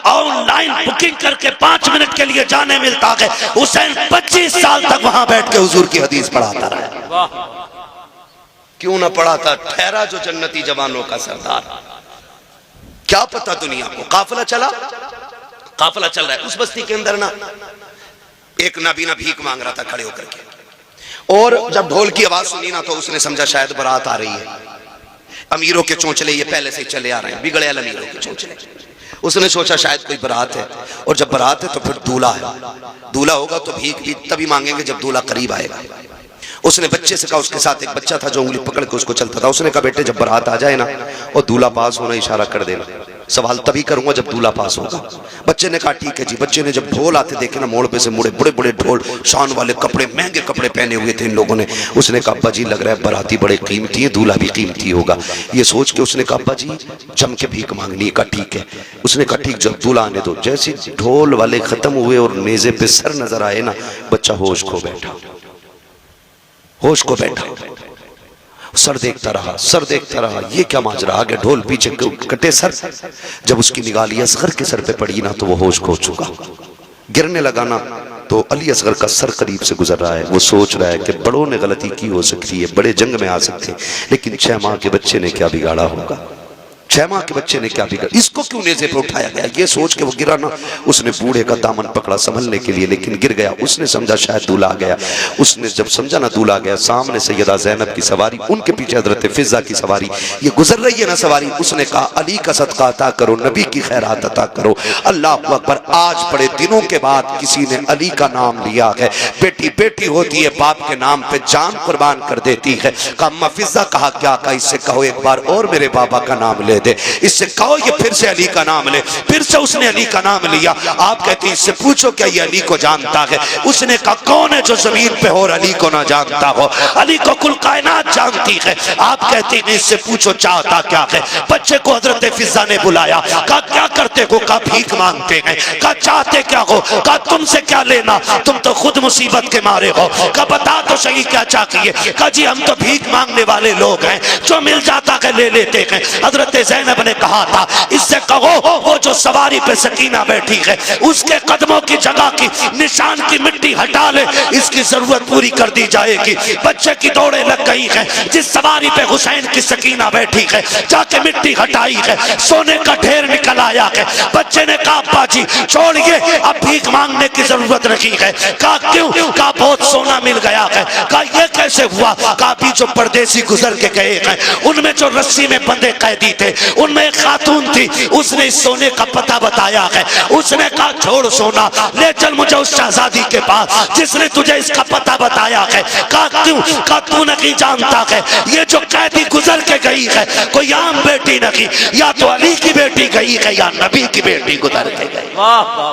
ऑनलाइन बुकिंग करके 5 मिनट के लिए जाने मिलता है, हुसैन 25 साल तक वहां बैठ के हुजूर की हदीस पढ़ाता रहा। क्यों ना पढ़ाता? ठहरा जो जन्नती जवानों का सरदार। क्या पता दुनिया को। काफिला चला, काफिला चल रहा है। उस बस्ती के अंदर ना एक नाबीना भीख मांग रहा था खड़े होकर के, और जब ढोल की आवाज सुनी ना तो उसने समझा शायद बारात आ रही है। अमीरों के चोंचले ये पहले से चले आ रहे हैं, बिगड़े अमीरों के चोंचले। उसने सोचा शायद कोई बारात है, और जब बारात है तो फिर दूल्हा है। दूल्हा होगा तो भीख भी तभी मांगेंगे जब दूल्हा करीब आएगा। उसने बच्चे से कहा, उसके साथ एक बच्चा था जो उंगली पकड़ के उसको चलता था, उसने कहा बेटे जब बारात आ जाए ना और दूल्हा पास होना इशारा कर देना, सवाल तभी करूंगा जब दूल्हा पास होगा। बच्चे ने कहा ठीक है जी। बच्चे ने जब ढोल आते देखे ना, मोड़ पे से मुड़े, बड़े बड़े ढोल, शान वाले कपड़े, महंगे कपड़े पहने हुए थे इन लोगों ने। उसने कहा अब्बा जी लग रहा है बाराती बड़े कीमती है, दूल्हा भी कीमती होगा। ये सोच के उसने कहा अब्बा जी जम के भीख मांगनी है। कहा ठीक है। उसने कहा ठीक, जब दूल्हा आने दो। जैसे ढोल वाले खत्म हुए और नेजे पे सर नजर आए ना, बच्चा होश खो बैठा, होश को बैठा, सर देखता रहा, सर देखता रहा। ये क्या माजरा, आगे ढोल पीछे कटे सर। जब उसकी निगाह असगर के सर पे पड़ी ना तो वो होश खो चुका। गिरने लगा ना तो अली असगर का सर करीब से गुजर रहा है। वो सोच रहा है कि बड़ों ने गलती की हो सकती है, बड़े जंग में आ सकते हैं, लेकिन 6 माह के बच्चे ने क्या बिगाड़ा होगा, 6 माह के बच्चे ने क्या बिगाड़ा, इसको क्यों नेज़े पे उठाया गया। ये सोच के वो गिरा ना, उसने बूढ़े का दामन पकड़ा संभलने के लिए, लेकिन गिर गया। उसने समझा शायद दूल्हा आ गया। उसने जब समझा ना दूल्हा आ गया, सामने सैयदा ज़ैनब की सवारी, उनके पीछे हजरत फिजा की सवारी, ये गुजर रही है ना सवारी। उसने कहा अली का सदका अता करो, नबी की खैरात अता करो। अल्लाह अकबर। आज बड़े दिनों के बाद किसी ने अली का नाम लिया है। बेटी बेटी होती है, बाप के नाम पे जान कुर्बान कर देती है। कहा अम्मा फिजा, कहा क्या? कहा इससे कहो एक बार और मेरे बाबा का नाम ले दे, इससे कहो ये फिर से अली का नाम ले। फिर से उसने अली का नाम लिया। आप कहते हैं इससे पूछो क्या ये अली को जानता है? उसने कहा कौन है जो जमीन पे हो और अली को ना जानता हो? अली को कुल कायनात जानती है। आप कहते हैं इससे पूछो चाहता क्या है? बच्चे को हजरत फिजा ने बुलाया, कहा क्या करते हो? कहा भीख मांगते हैं। कहा चाहते क्या हो? कहा तुमसे क्या लेना, तुम तो खुद मुसीबत के मारे हो। कहा बता तो सही क्या चाहिए? कहा जी हम तो भीख मांगने वाले लोग हैं, जो मिल जाता है ले लेते हैं। हजरत ज़ैनब ने कहा था इससे कहो वो जो सवारी पे सकीना बैठी है उसके कदमों की जगह की निशान की मिट्टी हटा ले, इसकी जरूरत पूरी कर दी जाएगी। बच्चे की दौड़े लग गई है। जिस सवारी पे हुसैन की सकीना बैठी है जाके मिट्टी हटाई है, सोने का ढेर निकल आया है। बच्चे ने कहा अब्बा जी छोड़िए, अब भीख मांगने की जरूरत नहीं है। कहा क्यों? कहा बहुत सोना मिल गया है। कहा यह कैसे हुआ? कहा अभी जो परदेसी गुजर के गए हैं उनमें जो रस्सी में बंधे कैदी थे उनमें एक खातून थी, उसने इस सोने का पता बताया है। उसने कहा छोड़ सोना, ले चल मुझे उस शहजादी के पास जिसने तुझे इसका पता बताया है। कहा क्यों? कहा तू नहीं जानता है ये जो कैदी गुजर के गई है कोई आम बेटी नहीं, या तो अली की बेटी गई है या नबी की बेटी गुजर के गई। वाह वाह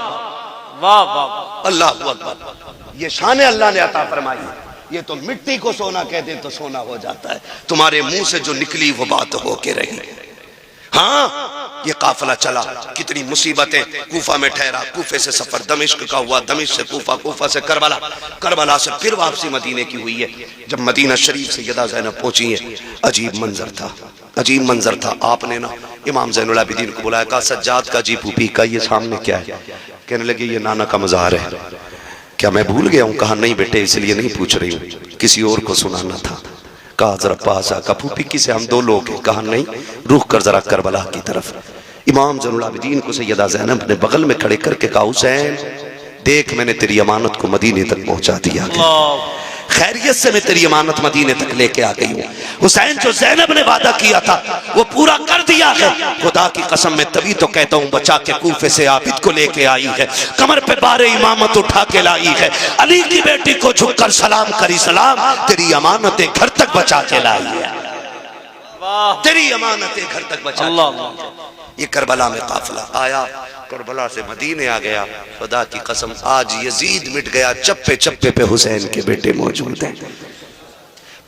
वाह वाह, अल्लाह अकबर। ये शान अल्लाह ने अता फरमाई। ये तो मिट्टी को सोना कह दे तो सोना हो जाता है। तुम्हारे मुंह से जो निकली वो बात हो के रही। हाँ ये काफिला चला, कितनी मुसीबतें। कूफा में ठहरा, कूफे से सफर दमिश्क का हुआ, दमिश्क से कूफा, कूफा से करबला, करबला से फिर वापसी मदीने की हुई है। जब मदीना शरीफ से सैयदा ज़ैनब पहुंची है, अजीब मंजर था, अजीब मंजर था। आपने ना इमाम ज़ैनुल आबिदीन को बुलाया, कहा सज्जाद का जी फूफी का ये सामने क्या है? कहने लगे ये नाना का मज़ार है। क्या मैं भूल गया हूँ? कहा नहीं बेटे इसलिए नहीं पूछ रही हूँ, किसी और को सुनाना था। कहा जरा पास आ। कहा फूफी किसे? हम 2 लोग हैं। कहा नहीं रुख कर जरा करबला की तरफ। इमाम ज़ैनुल आबिदीन को सैयदा ज़ैनब ने बगल में खड़े करके कहा हुसैन देख मैंने तेरी अमानत को मदीने तक पहुंचा दिया, खैरियत से मैं तेरी अमानत मदीने तक लेके आ गई हूँ। हुसैन जो ज़ैनब ने वादा किया था वो पूरा कर दिया है। खुदा की कसम मैं तभी तो कहता हूँ बचा के कूफे से आबिद को लेके आई है, कमर पे बारे इमामत उठा के लाई है, अली की बेटी को झुककर सलाम करी सलाम, तेरी अमानतें घर तक बचा के लाई है, तेरी अमानतें घर तक बचा। ये करबला में काफिला आया, करबला से मदीने आ गया। खुदा की कसम आज यजीद मिट गया, चप्पे चप्पे पे हुसैन के बेटे मौजूद हैं।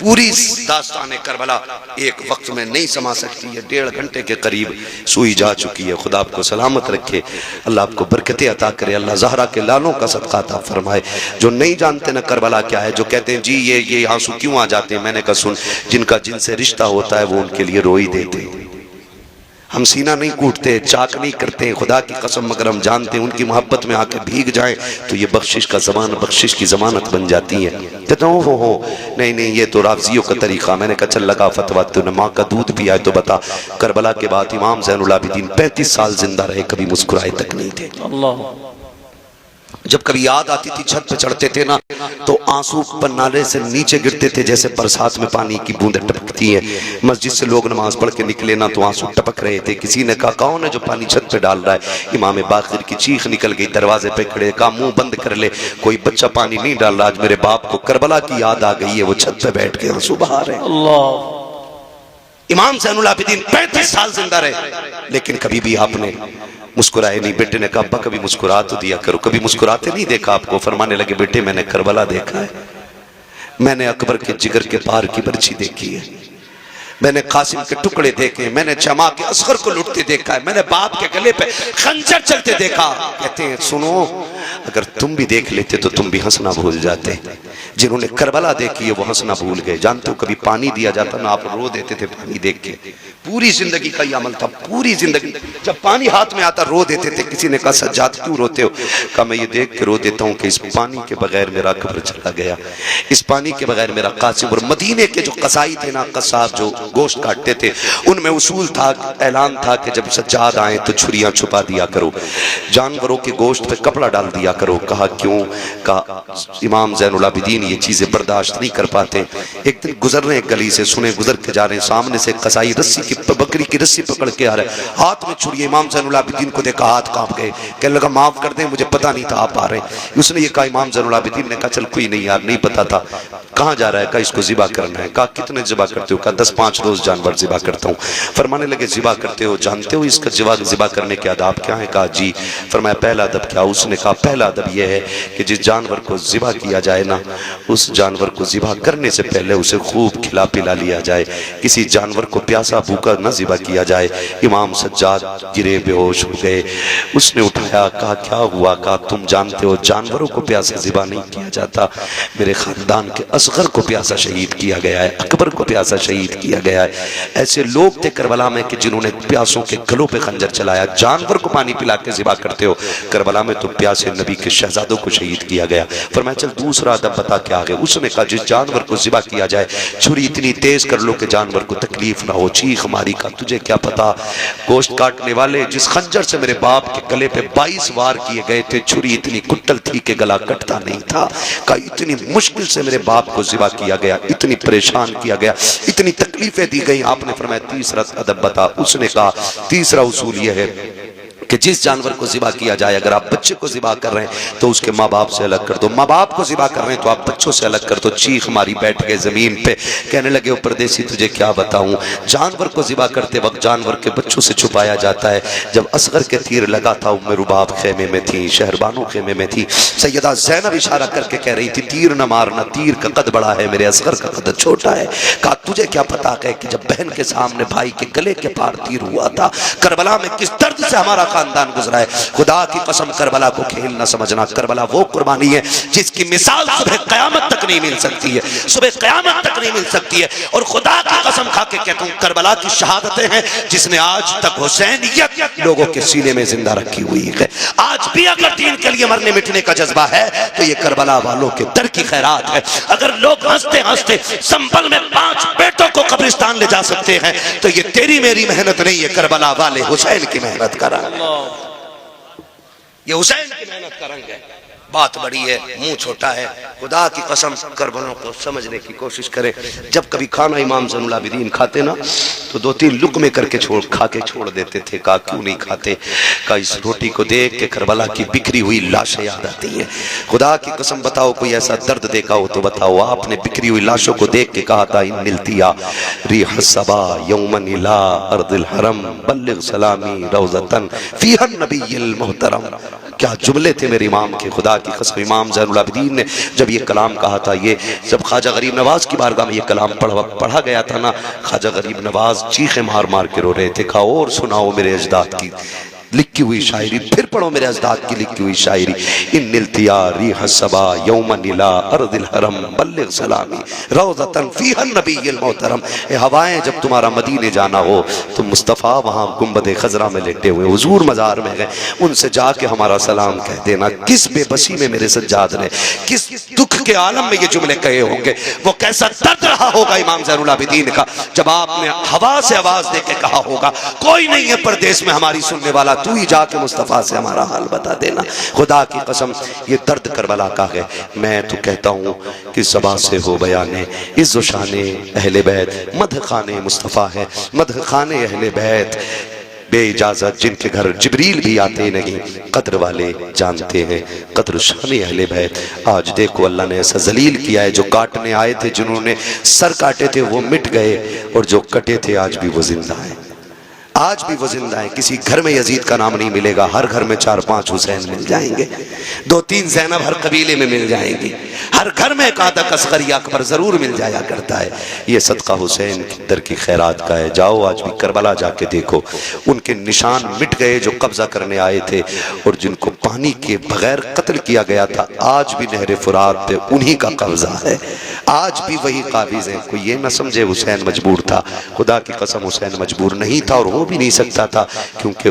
पूरी दास्तान करबला एक वक्त में नहीं समा सकती है, 1.5 घंटे के करीब सुई जा चुकी है। खुदा आपको सलामत रखे, अल्लाह आपको बरकतें अता करे, अल्लाह ज़हरा के लालों का सदका अता फरमाए। जो नहीं जानते ना करबला क्या है, जो कहते हैं जी ये आंसू क्यों आ जाते हैं, मैंने कहा सुन, जिनका जिनसे रिश्ता होता है वो उनके लिए रो ही देते हैं। हम सीना नहीं कूटते, चाक नहीं करते, खुदा की कसम, मगर हम जानते हैं उनकी मोहब्बत में आके भीग जाए तो ये बख्शिश का ज़मान, बख्शिश की ज़मानत बन जाती है। कहता हूँ हो नहीं नहीं ये तो राफ़ज़ियों का तरीक़ा। मैंने कहा चल लगा फतवा, तूने माँ का दूध पिया है तो बता। करबला के बाद इमाम ज़ैनुल आबिदीन 35 साल जिंदा रहे, कभी मुस्कुराए तक नहीं थे। अल्लाह। जब कभी याद आती थी, छत पे चढ़ते थे ना तो आंसू पन्नाले से नीचे गिरते थे जैसे बरसात में पानी की बूंदें टपकती हैं। मस्जिद से लोग नमाज पढ़ के निकले ना तो आंसू टपक रहे थे। किसी ने कहा कौन है जो पानी छत पे डाल रहा है? इमाम बाकिर की चीख निकल गई, दरवाजे पे खड़े, कहा मुंह बंद कर ले, कोई बच्चा पानी नहीं डाल रहा। आज मेरे बाप को करबला की याद आ गई है, वो छत पे बैठ के आंसू बहा रहे। अल्लाह। इमाम ज़ैनुल आबिदीन 35 साल जिंदा रहे, लेकिन कभी भी आपने मुस्कुराए नहीं। बेटे ने कहा अब्बा कभी मुस्कुरा तो दिया करो, कभी मुस्कुराते नहीं देखा आपको। फरमाने लगे बेटे मैंने करबला देखा है, मैंने अकबर के जिगर के पार की बर्छी देखी है, मैंने कासिम के टुकड़े देखे, मैंने जमा के असगर को लुटते देखा है, मैंने बाप के गले पे खंजर चलते देखा। कहते हैं सुनो, अगर तुम भी देख लेते तो तुम भी हंसना भूल जाते। जिन्होंने करबला देखी है वो हंसना भूल गए। जानते हो कभी पानी दिया जाता ना, आप रो देते थे पानी देख के। पूरी जिंदगी का ये अमल था, पूरी जिंदगी जब पानी हाथ में आता रो देते थे। किसी ने कहा सज्जाद क्यों रोते हो? कहा मैं ये देख के रो देता हूँ कि इस पानी के बगैर मेरा कब्र चला गया, इस पानी के बगैर मेरा कासिम। और मदीने के जो कसाई थे ना, कसाब जो गोश्त काटते थे, उनमें उसूल था, ऐलान था कि जब सज्जाद आए तो छुरियां छुपा दिया करो, जानवरों के गोश्त पे कपड़ा डाल दिया करो। कहा क्यों? कहा इमाम ज़ैनुल आबिदीन ये चीजें बर्दाश्त नहीं कर पाते। एक दिन गुजर रहे गली से, सुने गुजर के जा रहे हैं, सामने से कसाई रस्सी की बकरी की रस्सी पकड़ के आ रहा है, हाथ में छुरी। इमाम ज़ैनुल आबिदीन को देखा, हाथ कांप गए, कहने लगा माफ कर दें मुझे पता नहीं था आप आ रहे हैं। उसने ये कहा, इमाम ज़ैनुल आबिदीन ने कहा चल कोई नहीं यार, नहीं पता था। कहाँ जा रहा है? कहा इसको ज़िबा करना है। कहा कितने ज़िबा करते हो? कहा 10-5 रोज जानवर ज़िबा करता हूँ। फरमाने लगे ज़िबा करते हो, जानते हो इसका ज़िबा करने के आदाब क्या है? कहा जी। फरमाया पहला अदब क्या? उसने कहा पहला अदब यह है कि जिस जानवर को ज़िबा किया जाए ना, उस जानवर को ज़िबा करने से पहले उसे खूब खिला पिला लिया जाए। किसी जानवर को प्यासा भूखा न ज़िबा किया जाए। इमाम सज्जाद गिरे, बेहोश हो गए। उसने उठाया, कहा क्या हुआ? कहा तुम जानते हो जानवरों को प्यासा ज़िबा नहीं किया जाता, मेरे खानदान के असगर को प्यासा शहीद किया गया है, अकबर को प्यासा शहीद किया गया है। ऐसे लोग थे करबला में कि जिन्होंने प्यासों के गलों पे खंजर चलाया। जानवर को पानी पिला के ज़िबा करते हो, करबला में तो प्यासे नबी के शहजादों को शहीद किया गया। फरमाया चल दूसरा अदब बता क्या है? उसने कहा जिस जानवर को ज़िबा किया जाए छुरी इतनी तेज कर लो कि जानवर को तकलीफ ना हो, चीख मारी। का तुझे क्या पता गोश्त काटने वाले जिस खंजर से मेरे बाप के गले पे 22 वार किए गए थे, छुरी इतनी कुट्टल थी कि गला कटता नहीं था। का इतनी मुश्किल से मेरे बाप को ज़िबा किया गया, इतनी परेशान किया गया, इतनी तकलीफें दी गई। आपने फरमाया तीसरा अदब बता। उसने कहा तीसरा उसूल यह है कि जिस जानवर को ज़िबा किया जाए, अगर आप बच्चे को ज़िबा कर रहे हैं तो उसके माँ बाप से अलग कर दो, माँ बाप को ज़िबा कर रहे हैं तो आप बच्चों से अलग कर दो। चीख मारी, बैठ गए ज़मीन पे, कहने लगे ओ परदेसी तुझे क्या बताऊं, जानवर को ज़िबा करते वक्त जानवर के बच्चों से छुपाया जाता है। जब असगर के तीर लगा था उम्मे रुबाब खेमे में थी, शहरबानो खेमे में थी। सैयदा ज़ैनब इशारा करके कह रही थी तीर न मारना, तीर का कद बड़ा है, मेरे असगर का कद छोटा है। कहा तुझे क्या पता है कि जब बहन के सामने भाई के गले के पार तीर हुआ था, करबला में किस दर्द से हमारा खानदान गुजरा है। खुदा की कसम करबला को खेल न समझना। करबला वो कुर्बानी है जिसकी मिसाल सुबह क़यामत तक नहीं मिल सकती है, सुबह क़यामत तक नहीं मिल सकती है। और खुदा की कसम खा के कहता हूँ करबला की शहादतें हैं जिसने आज तक हुसैनियत लोगों के सीने में जिंदा रखी हुई है। आज भी अगर दीन के लिए मरने मिटने का जज्बा है तो ये करबला वालों के दर की खैरात है। अगर लोग हंसते हंसते संभल में 5 बेटों को कब्रिस्तान ले जा सकते हैं तो ये तेरी मेरी मेहनत नहीं है, करबला वाले हुसैन की मेहनत का रंग, ये हुसैन की मेहनत का रंग है। बात बड़ी है, मुंह छोटा है। खुदा की कसम करबलों को समझने की कोशिश करें। जब कभी खाना इमाम ज़ैनुल आबिदीन खाते ना तो 2-3 लुक़मे करके खा के छोड़ देते थे। कहा क्यों नहीं खाते? कहा इस रोटी को देख के करबला की बिखरी हुई लाशें याद आती हैं। खुदा की कसम बताओ कोई ऐसा दर्द देखा हो तो बताओ। आपने बिखरी हुई लाशों को देख के कहा था इन मिलतिया रिह सबा यौमन इला अर्दिल हरम बल्लिग सलामी रौज़तन फीहन नबिय्युल मुहतरम। क्या जुमले थे मेरे इमाम के। खुदा की कसम इमाम ज़ैनुल आबिदीन ने जब ये कलाम कहा था, ये जब ख्वाजा गरीब नवाज की बारगाह में ये कलाम पढ़ा गया था ना, ख्वाजा गरीब नवाज चीखे मार मार के रो रहे थे। कहा और सुनाओ मेरे अजदाद की लिखी हुई शायरी, फिर पढ़ो मेरे अजदाद की लिखी हुई शायरी। इन निलतिया रिह सबा यौमन इला अर्दिल हरम बल्लिग सलामी रौज़तन फीहन नबिय्युल मोहतरम। ए हवाएं जब तुम्हारा मदीने जाना हो तो मुस्तफ़ा वहाँ गुंबद खजरा में लेटे हुए हुजूर मज़ार में गए, उनसे जाके हमारा सलाम कह देना। किस बेबसी में मेरे सज्जाद ने किस दुख के आलम में ये जुमले कहे होंगे, वो कैसा दर्द रहा होगा इमाम ज़ैनुल आबिदीन का जब आपने हवा से आवाज दे के कहा होगा कोई नहीं है परदेश में हमारी सुनने वाला, तू ही जाके मुस्तफ़ा से हमारा हाल बता देना। खुदा की कसम ये दर्द करबला का है। मैं तो कहता हूँ कि ज़बां से हो बयाने इज़्ज़ो शाने अहले बैत मदह खाने मुस्तफ़ा है, मदह खाने अहले बैत बे इजाज़त जिनके घर जिब्रील भी आते नहीं, कद्र वाले जानते हैं कद्र शान अहले बैत। आज देखो अल्लाह ने ऐसा जलील किया है, जो काटने आए थे जिन्होंने सर काटे थे वो मिट गए, और जो कटे थे आज भी वो जिंदा है, आज भी वो जिंदा है। किसी घर में यजीद का नाम नहीं मिलेगा, हर घर में 4-5 हुसैन मिल जाएंगे, 2-3 ज़ैनब हर कबीले में मिल जाएंगी, हर घर में एक आधा असगर या अकबर जरूर मिल जाया करता है। ये सदका हुसैन की दर की खैरात का है। जाओ आज भी करबला जाके देखो, उनके निशान मिट गए जो कब्जा करने आए थे और जिनको पानी के बगैर कत्ल किया गया था। आज भी नहर फुरात पे उन्हीं का कब्जा है, आज भी वही काबिज है। कोई ये ना समझे हुसैन मजबूर था, खुदा की कसम हुसैन मजबूर नहीं था और हो भी नहीं सकता था, क्योंकि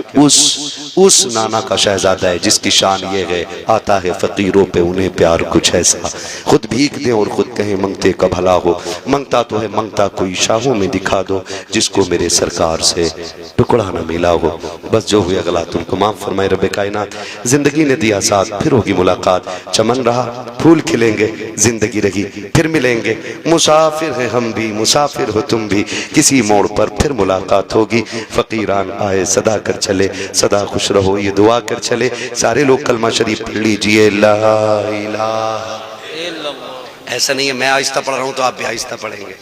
उस नाना का शहजादा है जिसकी शान ये है आता है फकीरों पे उन्हें प्यार कुछ ऐसा, खुद भीख दे और खुद कहे मंगते का भला हो, मंगता तो है मंगता कोई शाहों में दिखा दो, जिसको मेरे सरकार से टुकड़ा न मिला हो। बस जो हुआ गला तुमको माफ फरमाए रब्बे कायनात। जिंदगी ने दिया साथ फिर होगी मुलाकात, चमन रहा फूल खिलेंगे, जिंदगी रही फिर मिलेंगे, मुसाफिर है हम भी मुसाफिर हो तुम भी, किसी मोड़ पर फिर मुलाकात होगी। फकीरान आए सदा कर चले, सदा खुश रहो ये दुआ कर चले। सारे लोग कलमा शरीफ पढ़ लीजिए ला इलाहा। ऐसा नहीं है मैं आहिस्ता पढ़ रहा हूं तो आप भी आहिस्ता पढ़ेंगे,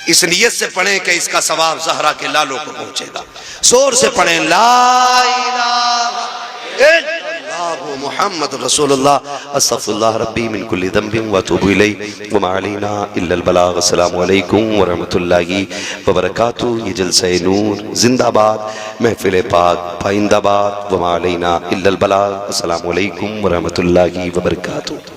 इस नियत से पढ़ें कि इसका सवाब ज़हरा के लालों को पहुंचेगा। जोर से पढ़ें ला इलाहा इल्लल्लाहु मुहम्मद रसूलुल्लाह अस्तगफिरुल्लाह रब्बी मिन कुल्ली ज़ंबिन व अतूबु इलैहि व मा अलैना इल्लल बलाग। अस्सलामु अलैकुम व रहमतुल्लाहि व बरकातुहू। ये जलसे नूर जिंदाबाद, महफिल पाक पाइंदाबाद, व मा अलैना इल्लल बलाग। अस्सलामु अलैकुम व रहमतुल्लाहि व बरकातुहू।